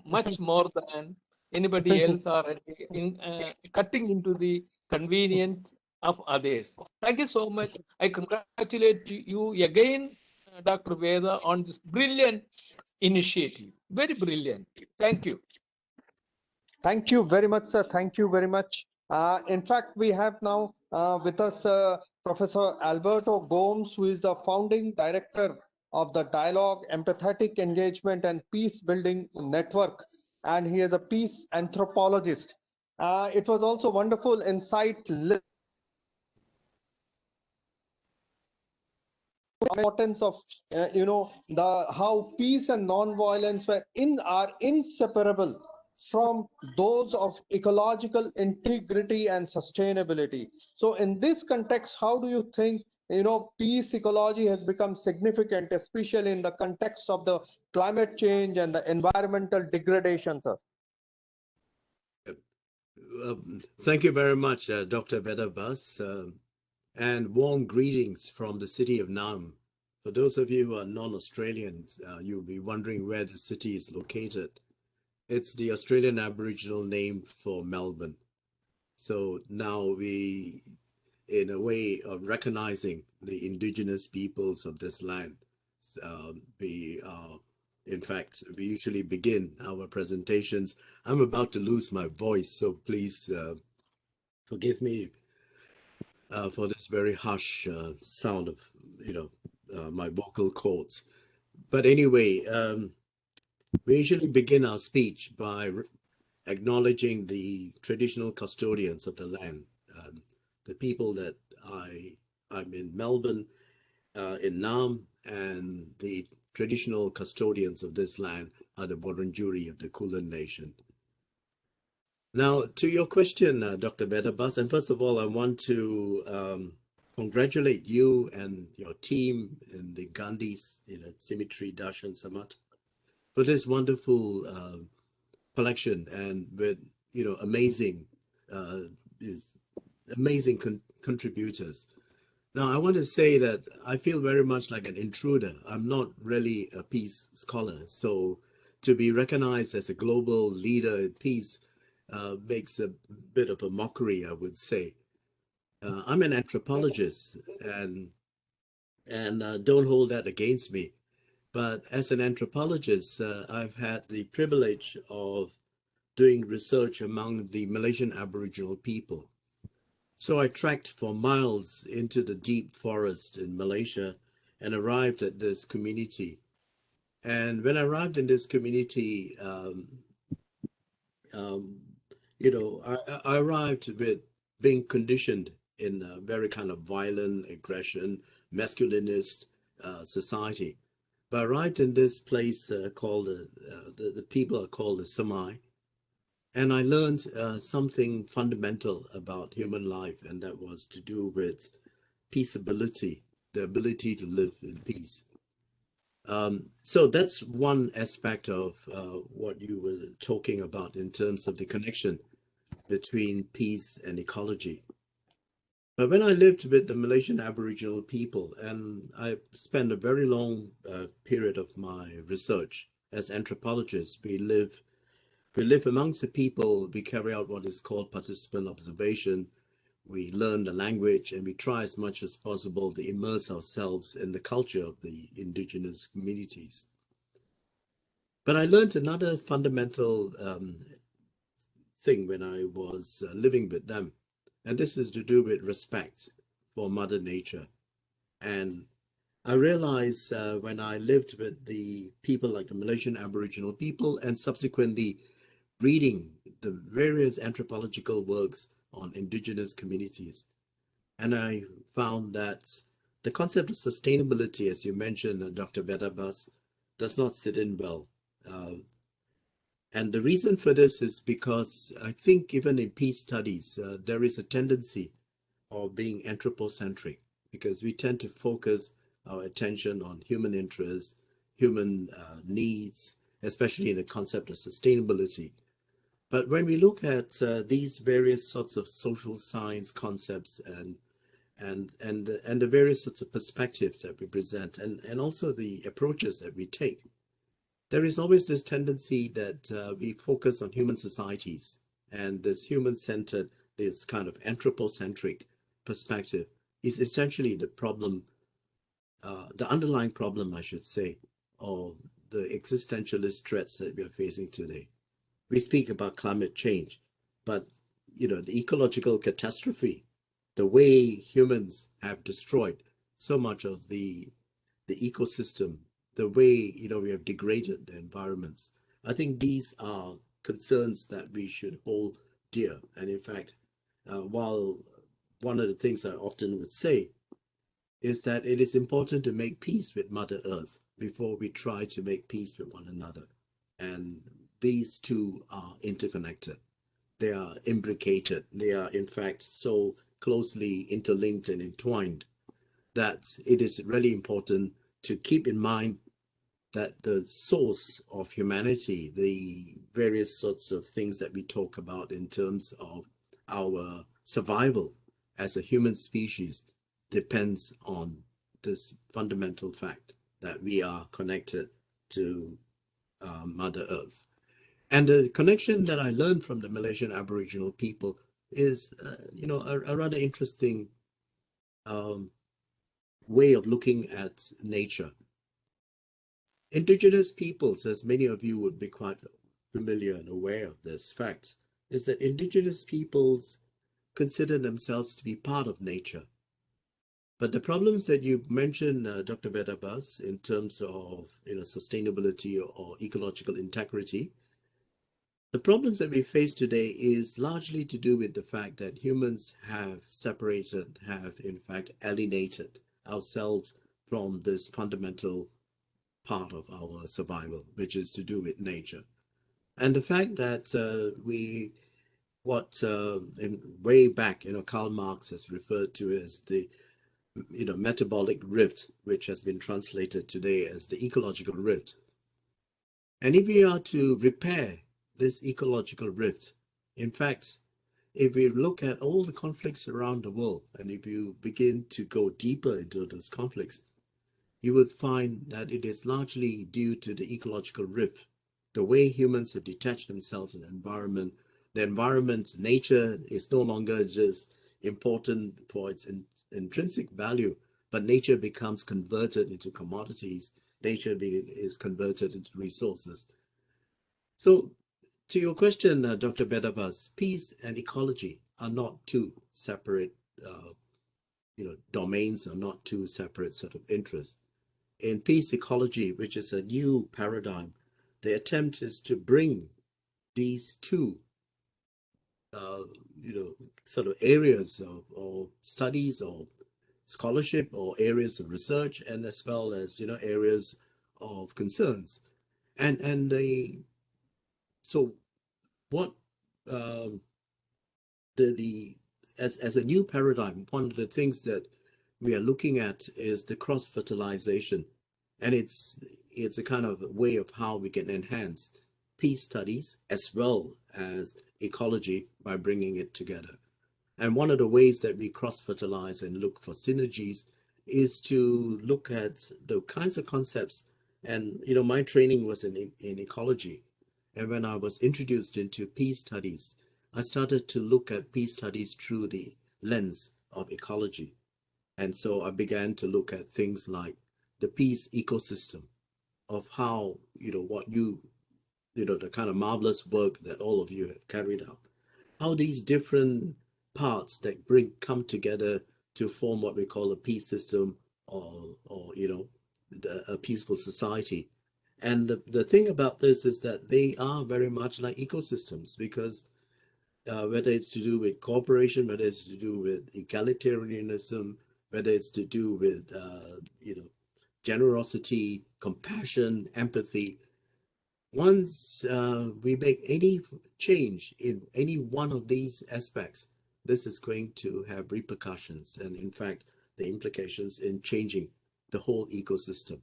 much more than anybody else, or cutting into the convenience of others. Thank you so much. I congratulate you again, Dr. Veda, on this brilliant initiative. Very brilliant. Thank you. Thank you very much, sir. Thank you very much. In fact, we have now with us Professor Alberto Gomes, who is the founding director of the Dialogue, Empathetic Engagement and Peace Building Network, and he is a peace anthropologist. It was also wonderful insight importance of how peace and non-violence are inseparable from those of ecological integrity and sustainability. So in this context, how do you think peace ecology has become significant, especially in the context of the climate change and the environmental degradation, sir? Thank you very much, Dr. Vedabas, and warm greetings from the city of Nam. For those of you who are non-Australians, you'll be wondering where the city is located. It's the Australian Aboriginal name for Melbourne. So now we, in a way of recognizing the indigenous peoples of this land, in fact, we usually begin our presentations. I'm about to lose my voice, so please forgive me for this very harsh sound of, my vocal cords. But anyway, we usually begin our speech by acknowledging the traditional custodians of the land, the people that I'm in Melbourne, in Nam, and the traditional custodians of this land are the Wurundjeri of the Kulin Nation. Now, to your question, Dr. Vedabas, and first of all, I want to congratulate you and your team in the Gandhi, Smriti, Darshan, Samiti, for this wonderful collection, and with amazing contributors. Now, I want to say that I feel very much like an intruder. I'm not really a peace scholar, so to be recognized as a global leader in peace makes a bit of a mockery, I would say. I'm an anthropologist, and don't hold that against me. But as an anthropologist, I've had the privilege of doing research among the Malaysian Aboriginal people. So I trekked for miles into the deep forest in Malaysia and arrived at this community. And when I arrived in this community, I arrived with being conditioned in a very kind of violent, aggression, masculinist society. But I arrived in this place called the people are called the Samai, and I learned something fundamental about human life, and that was to do with peaceability, the ability to live in peace. So that's one aspect of what you were talking about in terms of the connection between peace and ecology. But when I lived with the Malaysian Aboriginal people, and I spent a very long period of my research as anthropologists, we live amongst the people, we carry out what is called participant observation, we learn the language, and we try as much as possible to immerse ourselves in the culture of the indigenous communities. But I learned another fundamental thing when I was living with them, and this is to do with respect for Mother Nature. And I realized when I lived with the people like the Malaysian Aboriginal people, and subsequently reading the various anthropological works on indigenous communities, and I found that the concept of sustainability, as you mentioned, Dr. Vedabas, does not sit in well. And the reason for this is because I think even in peace studies, there is a tendency of being anthropocentric, because we tend to focus our attention on human interests, human needs, especially in the concept of sustainability. But when we look at these various sorts of social science concepts and the various sorts of perspectives that we present, and also the approaches that we take, there is always this tendency that we focus on human societies, and this human-centered, this kind of anthropocentric perspective is essentially the problem, the underlying problem, I should say, of the existentialist threats that we are facing today. We speak about climate change, but the ecological catastrophe, the way humans have destroyed so much of the ecosystem, the way we have degraded the environments. I think these are concerns that we should hold dear. And in fact, while one of the things I often would say is that it is important to make peace with Mother Earth before we try to make peace with one another. And these two are interconnected. They are imbricated. They are, in fact, so closely interlinked and entwined that it is really important to keep in mind that the source of humanity, the various sorts of things that we talk about in terms of our survival as a human species, depends on this fundamental fact that we are connected to Mother Earth. And the connection that I learned from the Malaysian Aboriginal people is, a rather interesting way of looking at nature. Indigenous peoples, as many of you would be quite familiar and aware of this fact, is that indigenous peoples consider themselves to be part of nature. But the problems that you mentioned, Dr. Vedabas, in terms of sustainability or ecological integrity, the problems that we face today is largely to do with the fact that humans have separated, have in fact alienated ourselves from this fundamental part of our survival, which is to do with nature. And the fact that way back, Karl Marx has referred to as the metabolic rift, which has been translated today as the ecological rift. And if we are to repair this ecological rift, in fact, if we look at all the conflicts around the world, and if you begin to go deeper into those conflicts, you would find that it is largely due to the ecological rift, the way humans have detached themselves in the environment. The environment's nature is no longer just important for its intrinsic value, but nature becomes converted into commodities. Nature is converted into resources. So to your question, Dr. Vedabas, peace and ecology are not two separate domains, are not two separate set of interests. In peace ecology, which is a new paradigm, the attempt is to bring these two sort of areas of or studies or scholarship or areas of research, and as well as areas of concerns. And the so what um, the as a new paradigm, one of the things that we are looking at is the cross fertilization, and it's a kind of way of how we can enhance peace studies as well as ecology by bringing it together. And one of the ways that we cross fertilize and look for synergies is to look at the kinds of concepts. And my training was in ecology, and when I was introduced into peace studies, I started to look at peace studies through the lens of ecology. And so I began to look at things like the peace ecosystem of how, the kind of marvelous work that all of you have carried out, how these different parts that come together to form what we call a peace system, or a peaceful society. And the thing about this is that they are very much like ecosystems, because whether it's to do with cooperation, whether it's to do with egalitarianism, whether it's to do with generosity, compassion, empathy, once we make any change in any one of these aspects, this is going to have repercussions and, in fact, the implications in changing the whole ecosystem.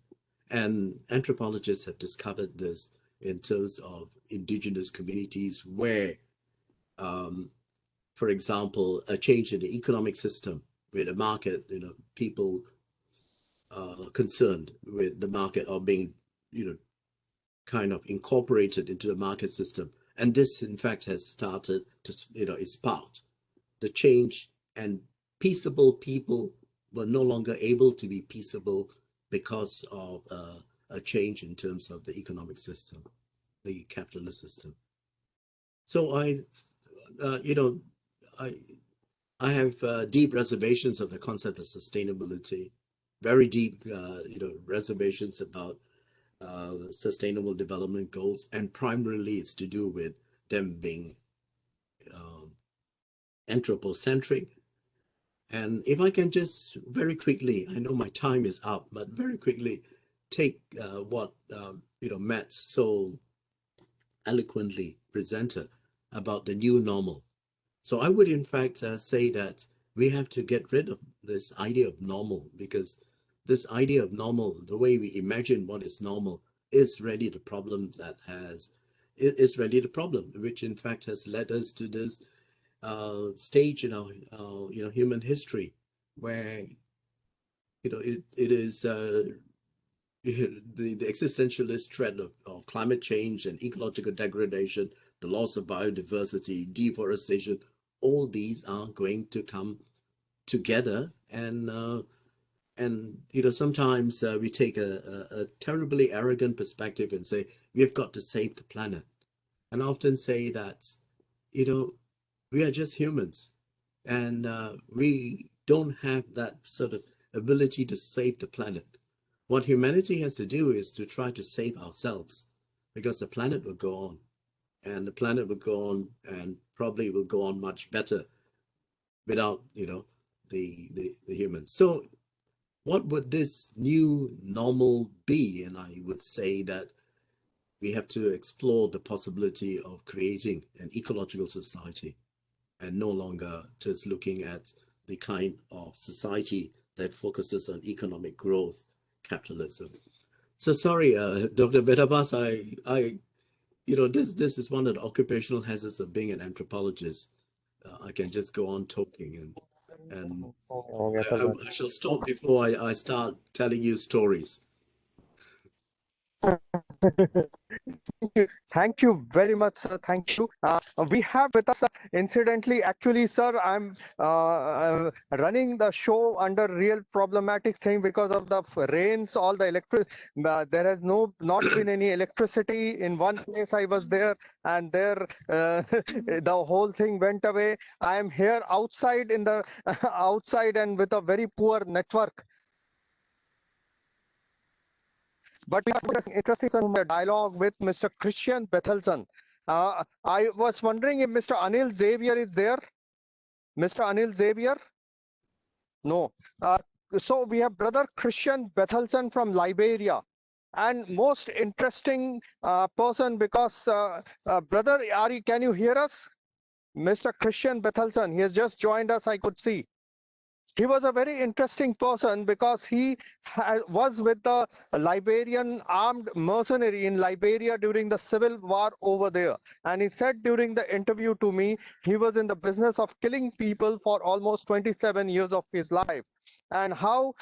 And anthropologists have discovered this in terms of indigenous communities where, for example, a change in the economic system with the market, people concerned with the market or being, kind of incorporated into the market system. And this, in fact, has started to, it sparked the change, and peaceable people were no longer able to be peaceable because of a change in terms of the economic system, the capitalist system. So I have deep reservations of the concept of sustainability, very deep, reservations about sustainable development goals, and primarily it's to do with them being anthropocentric. And if I can just very quickly, I know my time is up, but very quickly take what Matt so eloquently presented about the new normal. So I would in fact say that we have to get rid of this idea of normal, because this idea of normal, the way we imagine what is normal, is really the problem is really the problem, which in fact has led us to this stage in our human history where it is the existentialist threat of climate change and ecological degradation, the loss of biodiversity, deforestation. All these are going to come together, and sometimes we take a terribly arrogant perspective and say we've got to save the planet. And I often say that we are just humans, and we don't have that sort of ability to save the planet. What humanity has to do is to try to save ourselves, because the planet will go on, and the planet will go on, and probably will go on much better without the humans. So what would this new normal be? And I would say that we have to explore the possibility of creating an ecological society, and no longer just looking at the kind of society that focuses on economic growth, capitalism. So sorry, Dr. Bethabas, I this is one of the occupational hazards of being an anthropologist. I can just go on talking, and I shall stop before I start telling you stories. Thank you very much, sir. Thank you. We have with us, incidentally, actually, sir, I'm running the show under real problematic thing because of the rains, all the electric. There has not been any electricity. In one place I was there, and there the whole thing went away. I am here outside in the outside and with a very poor network. But we have an interesting dialogue with Mr. Christian Bethelson. I was wondering if Mr. Anil Xavier is there. Mr. Anil Xavier? No. So we have Brother Christian Bethelson from Liberia. And most interesting person because, brother, can you hear us? Mr. Christian Bethelson, he has just joined us, I could see. He was a very interesting person because he was with the Liberian armed mercenary in Liberia during the civil war over there. And he said during the interview to me, he was in the business of killing people for almost 27 years of his life. And how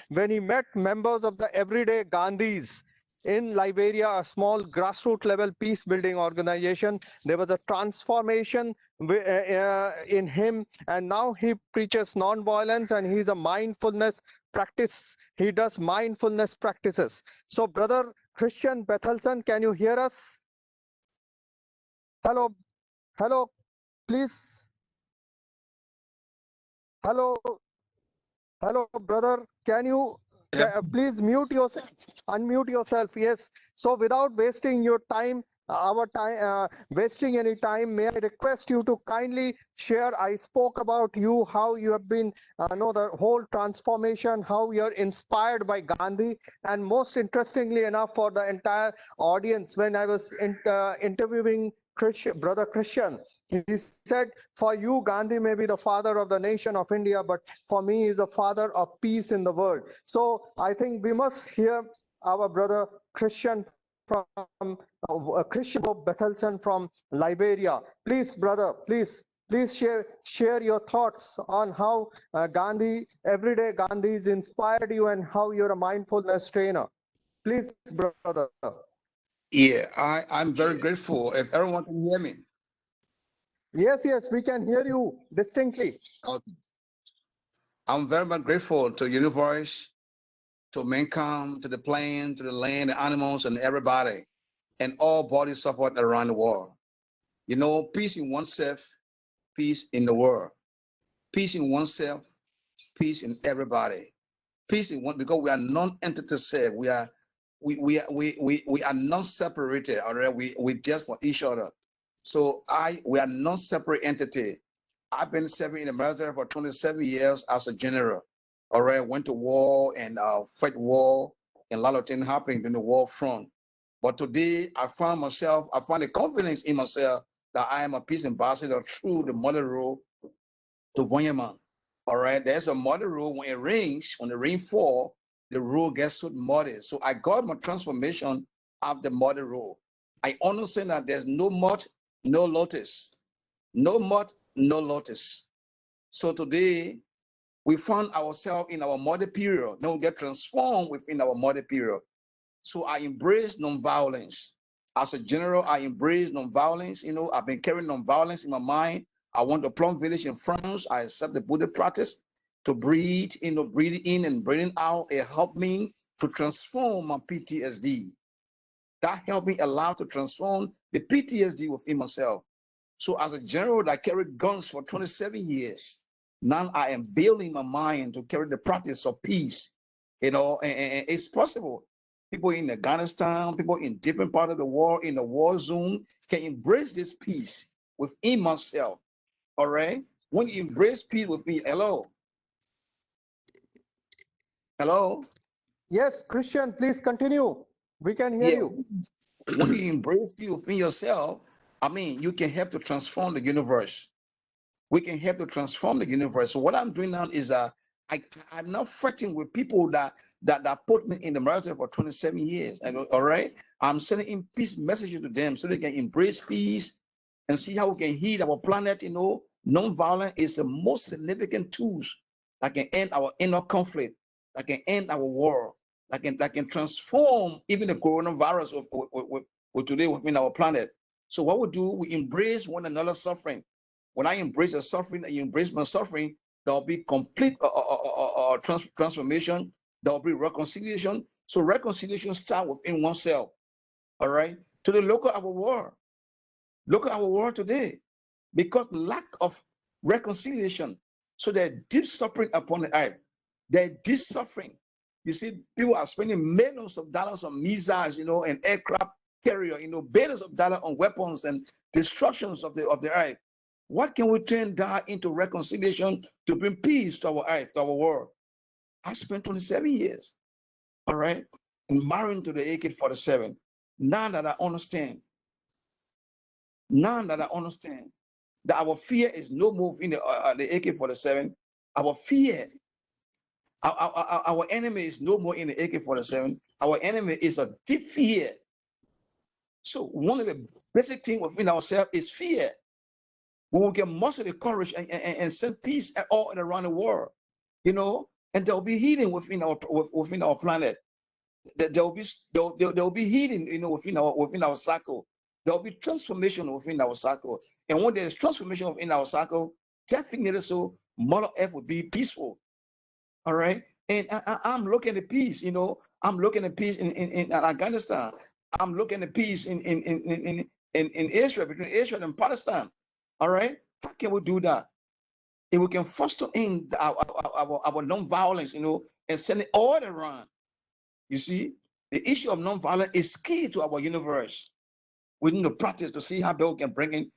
when he met members of the everyday Gandhis in Liberia, a small grassroots level peace building organization, there was a transformation in him, and now he preaches non-violence and he's a mindfulness practice. He does mindfulness practices. So Brother Christian Bethelson, can you hear us? Hello, hello, please. Hello, hello, brother. Can you please mute yourself, unmute yourself? Yes. So without wasting your time, our time, wasting any time, may I request you to kindly share. I spoke about you, how you have been, the whole transformation, how you're inspired by Gandhi. And most interestingly enough, for the entire audience, when I was interviewing Brother Christian, he said, for you, Gandhi may be the father of the nation of India, but for me, he is the father of peace in the world. So I think we must hear our brother Christian from Christian Bethelson from Liberia. Please, brother, please share your thoughts on how Gandhi, everyday Gandhis inspired you and how you're a mindfulness trainer. Please, brother. Yeah, I'm very grateful. If everyone can hear me. Yes, we can hear you distinctly. Okay. I'm very much grateful to the universe, to mankind, to the plant, to the land, the animals, and everybody, and all bodies suffered around the world. You know, peace in oneself, peace in the world. Peace in oneself, peace in everybody. Peace in one, because we are non-entity self. We are non-separated. All right, we just for each other. So we are non-separate entity. I've been serving in the military for 27 years as a general. All right, went to war and fight war, and a lot of things happened in the war front. But today I found the confidence in myself that I am a peace ambassador through the mother role to Vonyaman. All right, there's a mother role when it rains, when the rain fall, the role gets so muddy. So I got my transformation of the mother role. I understand that there's no mud, no lotus. No mud, no lotus. So today, we found ourselves in our mother period. Then we get transformed within our mother period. So I embrace nonviolence. As a general, I embrace nonviolence. You know, I've been carrying nonviolence in my mind. I went to Plum Village in France. I accept the Buddha practice to breathe, breathing in and breathing out. It helped me to transform my PTSD. That helped me allow to transform the PTSD within myself. So as a general that carried guns for 27 years, now I am building my mind to carry the practice of peace. You know, and it's possible. People in Afghanistan, people in different parts of the world, in the war zone, can embrace this peace within myself. All right? When you embrace peace with me, hello? Yes, Christian, please continue. We can hear you. When you embrace peace within yourself, I mean, you can help to transform the universe. We can help to transform the universe. So what I'm doing now is I'm not fighting with people that put me in the military for 27 years. All right, I'm sending in peace messages to them so they can embrace peace and see how we can heal our planet. You know, non-violence is the most significant tools that can end our inner conflict, that can end our war, that can transform even the coronavirus with today within our planet. So what we do, we embrace one another's suffering. When I embrace the suffering and you embrace my suffering, there'll be complete transformation. There'll be reconciliation. So reconciliation starts within oneself. All right. To the look at our world. Look at our world today. Because lack of reconciliation. So there's deep suffering upon the earth. There's deep suffering. You see, people are spending millions of dollars on missiles, you know, and aircraft carrier, you know, billions of dollars on weapons and destructions of the earth. What can we turn that into reconciliation to bring peace to our life, to our world? I spent 27 years, all right, in marrying to the AK-47. Now that I understand, that our fear is no more in the AK-47, our fear, our enemy is no more in the AK-47. Our enemy is a deep fear. So one of the basic things within ourselves is fear. When we can muster the courage and send peace all around the world, you know, and there'll be healing within our planet. There'll be healing, you know, within our circle. There'll be transformation within our circle. And when there's transformation within our circle, definitely so Mother Earth will be peaceful. All right. And I'm looking at peace, you know. I'm looking at peace in Afghanistan. I'm looking at peace in Israel, between Israel and Palestine. All right. How can we do that? If we can foster in our non-violence, you know, and send it all around. You see, the issue of non-violence is key to our universe. We need to practice to see how we can bring in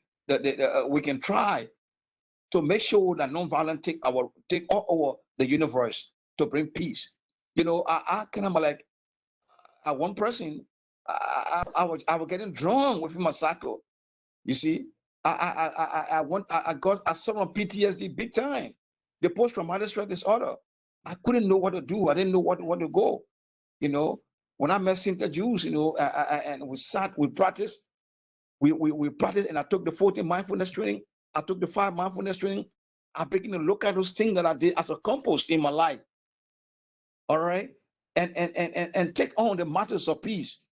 we can try to make sure that non-violence take all over the universe to bring peace. You know, I kind of like one person, I was getting drawn within my circle. You see, I suffer from PTSD big time, the post-traumatic stress disorder. I couldn't know what to do. I didn't know what to go. You know, when I met Cynthia Jews, you know, and we practiced, we practiced, and I took the 14 mindfulness training. I took the 5 mindfulness training. I began to look at those things that I did as a compost in my life. All right, and take on the matters of peace.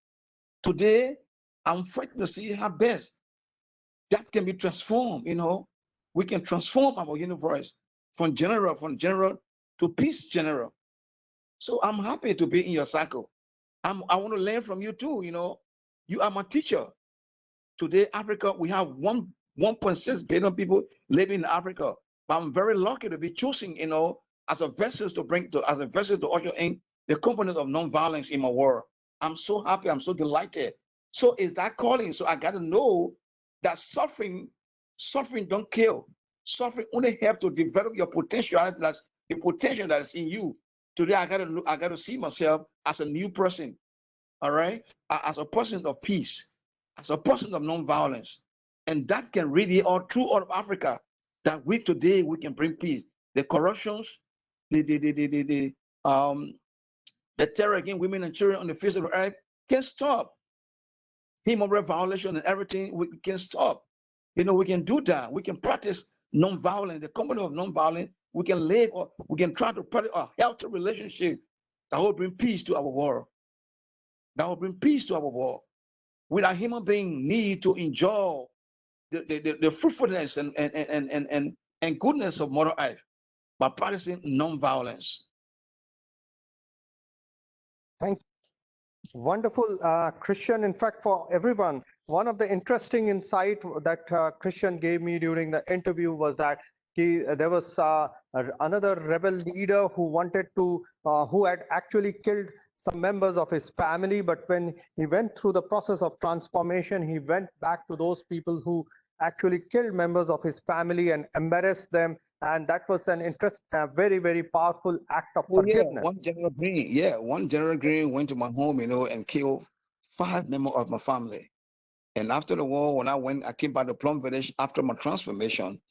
Today, I'm fighting to see how best that can be transformed. You know, we can transform our universe from general to peace general. So I'm happy to be in your circle. I want to learn from you too. You know, you are my teacher. Today, Africa, we have 1.6 billion people living in Africa. But I'm very lucky to be choosing, you know, as a vessel to usher in the component of non-violence in my world. I'm so happy. I'm so delighted. So is that calling? So I got to know that suffering don't kill. Suffering only help to develop your potentiality. That's the potential that is in you. Today, I got to see myself as a new person. All right, as a person of peace, as a person of non-violence, and that can really all of Africa. That today we can bring peace. The corruptions, the terror against women and children on the face of the earth can stop. Human rights violation and everything we can stop. You know, we can do that. We can practice non-violence. The component of non-violence. We can live, or we can try to practice a healthy relationship that will bring peace to our world. That will bring peace to our world. Without human being need to enjoy the fruitfulness and goodness of Mother Earth by practicing non-violence. Thank you. Wonderful, Christian. In fact, for everyone, one of the interesting insight that Christian gave me during the interview was that there was another rebel leader who wanted to, who had actually killed some members of his family, but when he went through the process of transformation, he went back to those people who actually killed members of his family and embarrassed them, and that was an very, very powerful act of forgiveness. Yeah, one General Green went to my home, you know, and killed 5 members of my family. And after the war, when I came back to Plum Village after my transformation,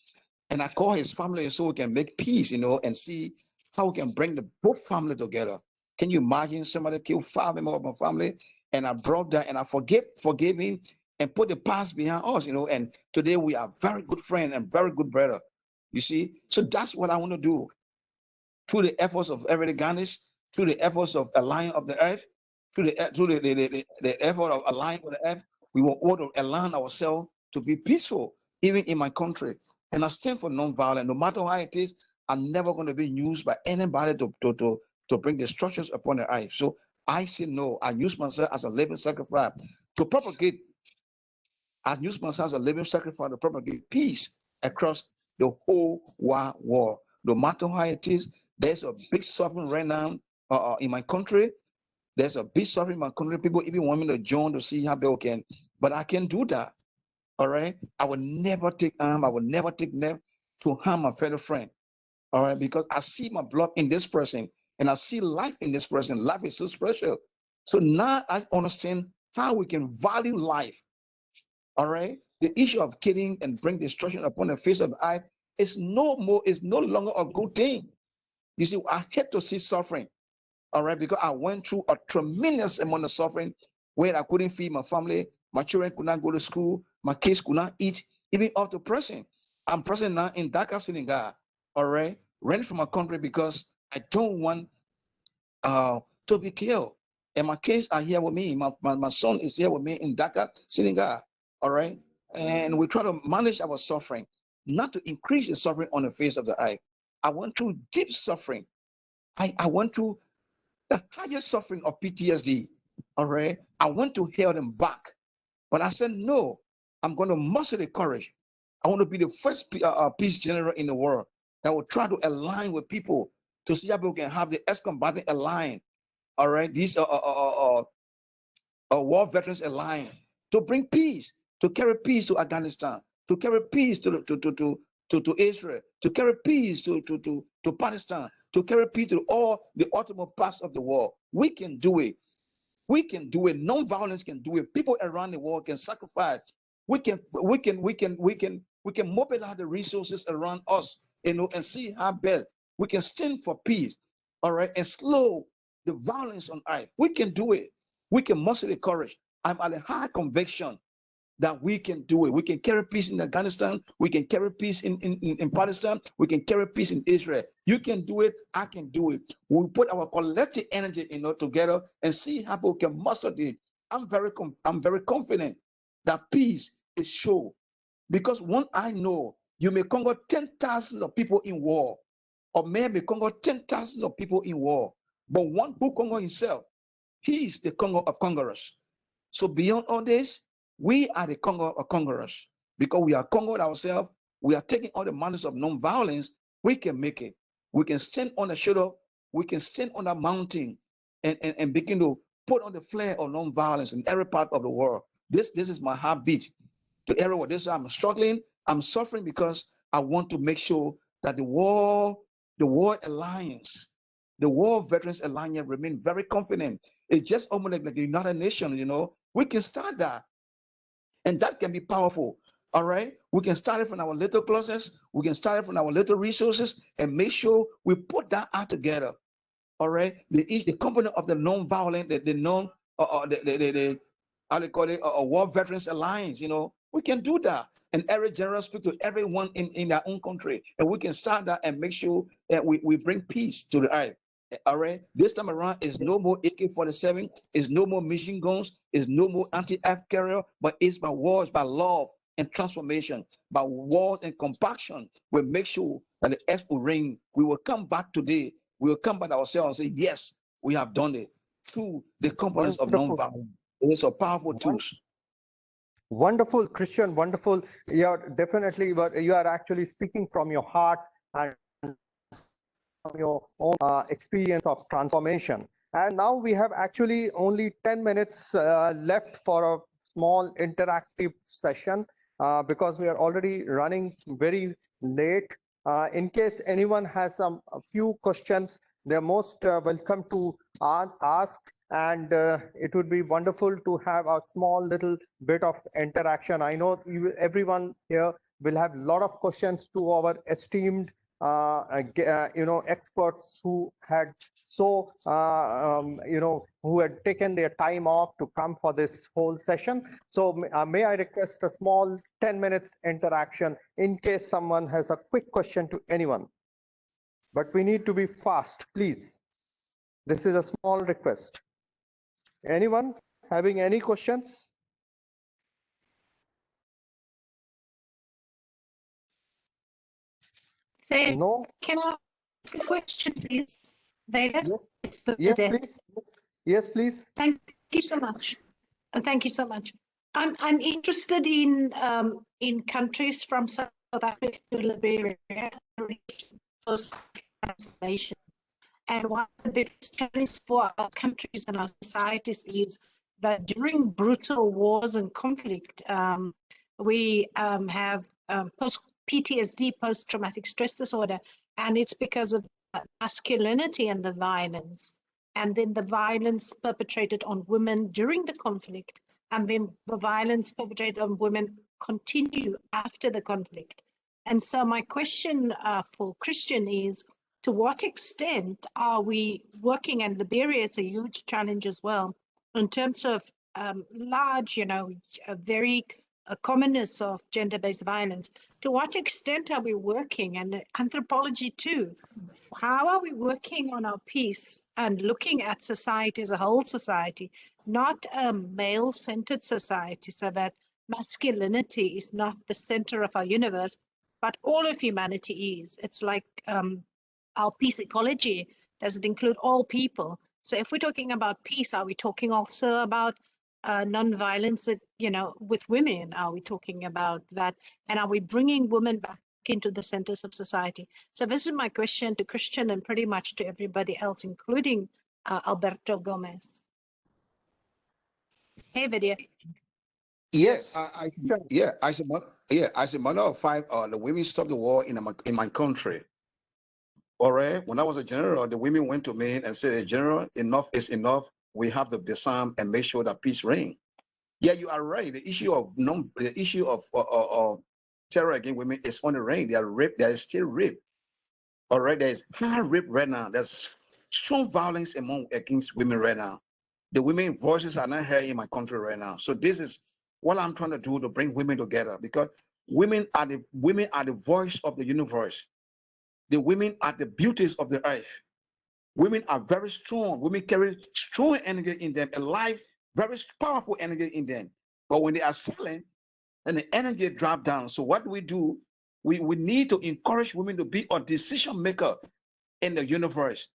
and I called his family so we can make peace, you know, and see how we can bring both families together. Can you imagine somebody killed 5 members of my family? And I brought that, and I forgave him and put the past behind us, you know, and today we are very good friends and very good brother. You see, so that's what I want to do. Through the efforts of everyday Gandhis, through the efforts of aligning of the earth, through the effort of aligning with the earth, we want to align ourselves to be peaceful, even in my country. And I stand for non-violence. No matter how it is, I'm never going to be used by anybody to bring destructions upon the earth. So I say no. I use myself as a living sacrifice to propagate. I use myself as a living sacrifice to propagate peace across the whole wide world. No matter how it is, there's a big suffering right now in my country. There's a big suffering in my country. People even want me to join to see how they can, but I can't do that. All right. I will never take harm. I will never take nerve to harm my fellow friend. All right. Because I see my blood in this person and I see life in this person. Life is so special. So now I understand how we can value life. All right. The issue of killing and bring destruction upon the face of the earth is no longer a good thing. You see, I hate to see suffering. All right, because I went through a tremendous amount of suffering where I couldn't feed my family, my children could not go to school, my kids could not eat, even up to present. I'm present now in Dakar, Senegal. All right, rent from my country because I don't want to be killed. And my kids are here with me. My son is here with me in Dakar, Senegal. All right. And we try to manage our suffering, not to increase the suffering on the face of the earth. I went through deep suffering. I went through the highest suffering of PTSD. All right. I want to heal them back. But I said, no, I'm going to muster the courage. I want to be the first peace general in the world that will try to align with people to see how people can have the ex-combatant align. All right. These war veterans align to bring peace, to carry peace to Afghanistan, to carry peace to Israel, to carry peace to Pakistan, to carry peace to all the ultimate parts of the world. We can do it. We can do it. Non-violence can do it. People around the world can sacrifice. We can mobilize the resources around us, and see how best we can stand for peace. All right, and slow the violence on earth. We can do it. We can muster the courage. I'm at a high conviction that we can do it. We can carry peace in Afghanistan. We can carry peace in Pakistan. We can carry peace in Israel. You can do it. I can do it. We put our collective energy together and see how we can muster it. I'm very confident that peace is sure. Because one I know, you may conquer 10,000 of people in war, or maybe conquer 10,000 of people in war. But one who conquers himself, he is the conqueror of conquerors. So beyond all this, we are the conquerors because we are conquered ourselves. We are taking all the manners of non-violence. We can make it. We can stand on the shoulder. We can stand on a mountain and begin to put on the flare of non-violence in every part of the world. This is my heartbeat to everyone. This is why I'm struggling. I'm suffering because I want to make sure that the War Alliance, the War Veterans Alliance remain very confident. It's just almost like the United Nations, we can start that. And that can be powerful. All right. We can start it from our little closets. We can start it from our little resources and make sure we put that out together. All right. The component of the non-violent, how they call it, a War Veterans Alliance, we can do that. And every general speak to everyone in their own country. And we can start that and make sure that we bring peace to the earth. All right. This time around is no more AK-47, is no more machine guns, is no more anti-aircraft carrier, but it's by wars, by love and transformation, by wars and compassion. We'll make sure that the earth will reign. We will come back today. We will come back ourselves and say, yes, we have done it through the components of non-violence. It is a powerful tools. Wonderful, Christian, wonderful. You're definitely, but you are actually speaking from your heart and from your own experience of transformation. And now we have actually only 10 minutes left for a small interactive session because we are already running very late. In case anyone has a few questions, they're most welcome to ask. And it would be wonderful to have a small little bit of interaction. I know everyone here will have a lot of questions to our esteemed experts who had who had taken their time off to come for this whole session. So may I request a small 10 minutes interaction in case someone has a quick question to anyone. But we need to be fast, please. This is a small request. Anyone having any questions? No? Can I ask a question, please? Veda? Yes, please. Yes, please. Thank you so much. And thank you so much. I'm interested in countries from South Africa to Liberia, post-transformation. And one of the biggest challenges for our countries and our societies is that during brutal wars and conflict, We have PTSD, post-traumatic stress disorder, and it's because of masculinity and the violence, and then the violence perpetrated on women during the conflict, and then the violence perpetrated on women continue after the conflict. And so my question for Christian is, to what extent are we working, and Liberia is a huge challenge as well, in terms of large, very commonness of gender-based violence. To what extent are we working, and anthropology too, how are we working on our peace and looking at society as a whole society, not a male-centered society, so that masculinity is not the center of our universe, but all of humanity is. It's like our peace ecology doesn't include all people. So if we're talking about peace, are we talking also about non-violence, with women? Are we talking about that? And are we bringing women back into the centers of society? So this is my question to Christian and pretty much to everybody else, including Alberto Gomes. Hey, Vidya. Yes. As a mother of five, the women stopped the war in my country. All right. When I was a general, the women went to me and said, "General, enough is enough. We have to disarm and make sure that peace reigns." Yeah, you are right. The issue of terror against women is on the reign. They are raped. There is still rape. All right. There is hard rape right now. There's strong violence against women right now. The women's voices are not heard in my country right now. So this is what I'm trying to do, to bring women together, because women are the voice of the universe. The women are the beauties of the earth. Women are very strong. Women carry strong energy in them, a life, very powerful energy in them. But when they are silent, then the energy drop down. So what do? We need to encourage women to be a decision maker in the universe.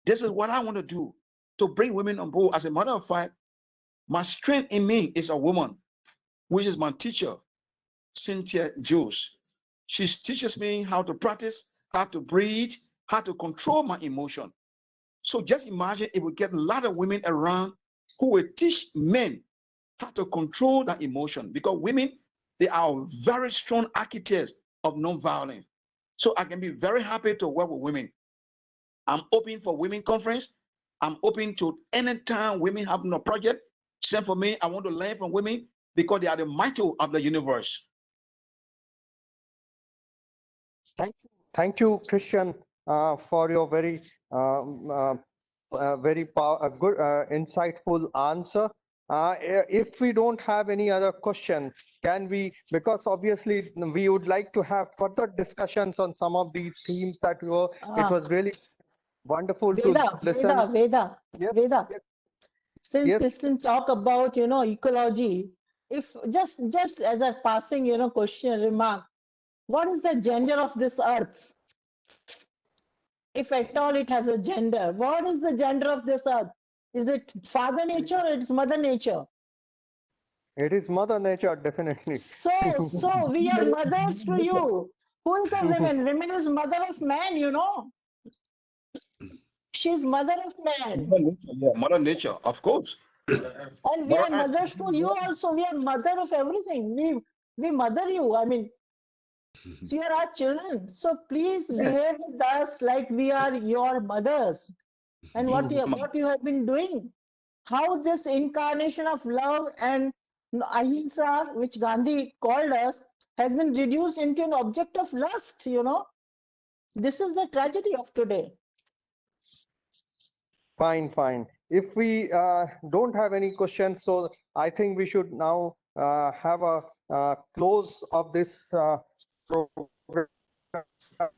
This is what I want to do, to bring women on board. As a matter of fact, my strength in me is a woman, which is my teacher, Cynthia Jules. She teaches me how to practice, how to breathe, how to control my emotion. So just imagine if we get a lot of women around who will teach men how to control that emotion, because women, they are very strong architects of nonviolence. So I can be very happy to work with women. I'm open for women conference. I'm open to any time women have no project, send for me. I want to learn from women because they are the mighty of the universe. Thank you, Christian, for your very good, insightful answer. If we don't have any other question, can we, because obviously we would like to have further discussions on some of these themes that it was really wonderful to listen. Veda. Yes. Since Yes. Christian talk about, ecology, if just as a passing, question, remark, what is the gender of this earth? If at all it has a gender, what is the gender of this earth? Is it Father Nature or it's Mother Nature? It is Mother Nature, definitely. So we are mothers to you. Who is the women? Women is mother of man, She's mother of man. Mother Nature, of course. And we are mothers to you also. We are mother of everything. We mother you. I mean, so you are our children. So please behave with us like we are your mothers. And what you have been doing. How this incarnation of love and ahimsa, which Gandhi called us, has been reduced into an object of lust, This is the tragedy of today. Fine. If we don't have any questions, so I think we should now have a close of this program.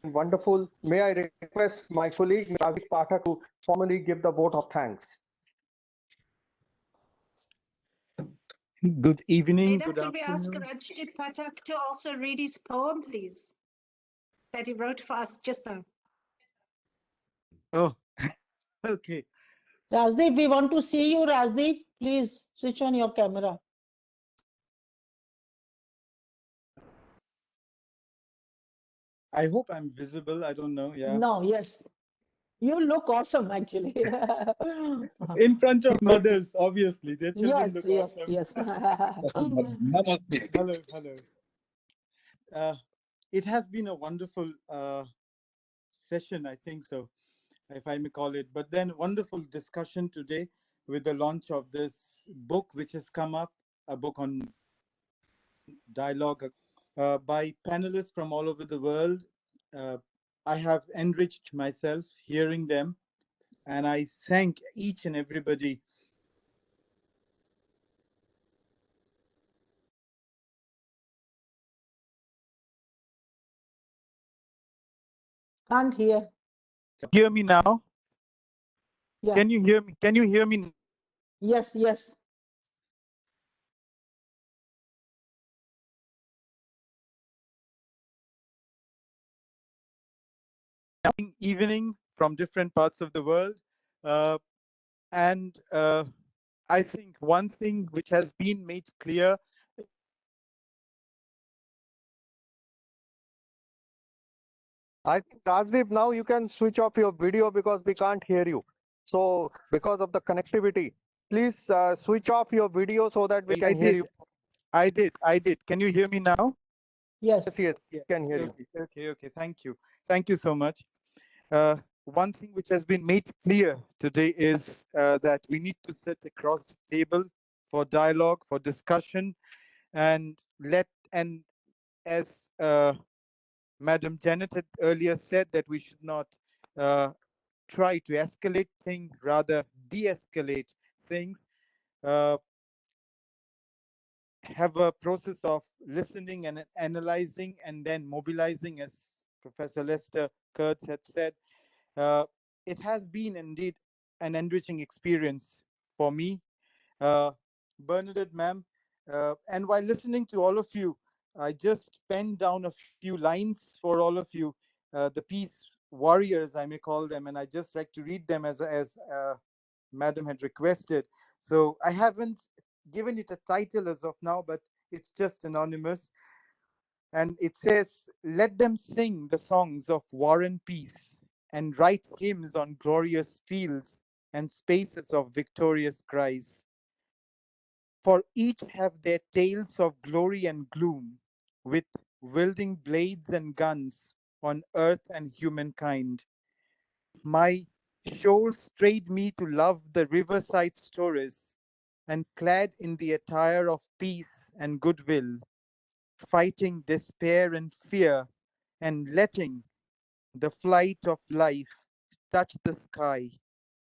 Wonderful. May I request my colleague Rajesh Pathak to formally give the vote of thanks. Good evening. Good afternoon. Could we ask Rajesh Pathak to also read his poem, please, that he wrote for us just now? Oh, okay. Rajdeep, we want to see you, Rajdeep. Please switch on your camera. I hope I'm visible. I don't know. Yeah. No, yes. You look awesome, actually. In front of mothers, obviously. Their children look yes. awesome. Hello. it has been a wonderful session, I think so, if I may call it. But then wonderful discussion today with the launch of this book, which has come up, a book on dialogue by panelists from all over the world. I have enriched myself hearing them, and I thank each and everybody. Can't hear. Hear me now? Yeah. Can you hear me? Can you hear me? Yes, yes. Evening from different parts of the world. And I think one thing which has been made clear. I think, Rajdeep, now you can switch off your video because we can't hear you. So because of the connectivity, please switch off your video so that we can hear you. I did. Can you hear me now? Yes. Yes, we can hear you. Okay. Thank you. Thank you so much. One thing which has been made clear today is that we need to sit across the table for dialogue, for discussion, and as Madam Janet had earlier said, that we should not try to escalate things, rather de-escalate things. Have a process of listening and analyzing and then mobilizing, as Professor Lester Kurtz had said. It has been indeed an enriching experience for me, Bernadette ma'am. And while listening to all of you, I just penned down a few lines for all of you, the peace warriors, I may call them, and I just like to read them as Madam had requested. So I haven't given it a title as of now, but it's just anonymous. And it says, let them sing the songs of war and peace, and write hymns on glorious fields and spaces of victorious cries. For each have their tales of glory and gloom, with wielding blades and guns on earth and humankind. My shores strayed me to love the riverside stories, and clad in the attire of peace and goodwill, fighting despair and fear, and letting the flight of life touch the sky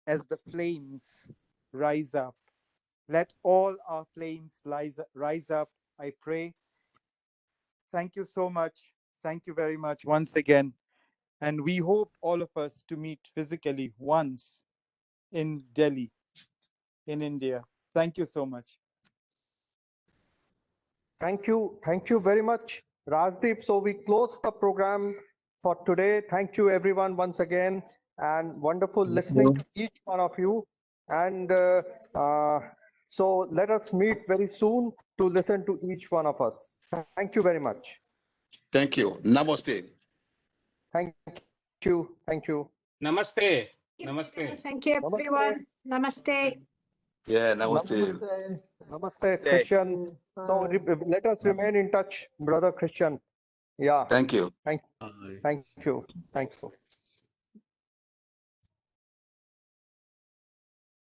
as the flames rise up. Let all our flames rise up, I pray. Thank you so much. Thank you very much once again. And we hope all of us to meet physically once in Delhi, in India. Thank you so much. Thank you very much, Rajdeep. So we close the program for today. Thank you everyone once again, and wonderful listening to each one of you. And so let us meet very soon to listen to each one of us. Thank you very much. Thank you. Namaste. Thank you. Thank you. Namaste. Namaste. Thank you, everyone. Namaste. Yeah, namaste. Namaste. Namaste, Christian. So let us remain in touch, brother Christian. Yeah. Thank you. Thank you. Thank you.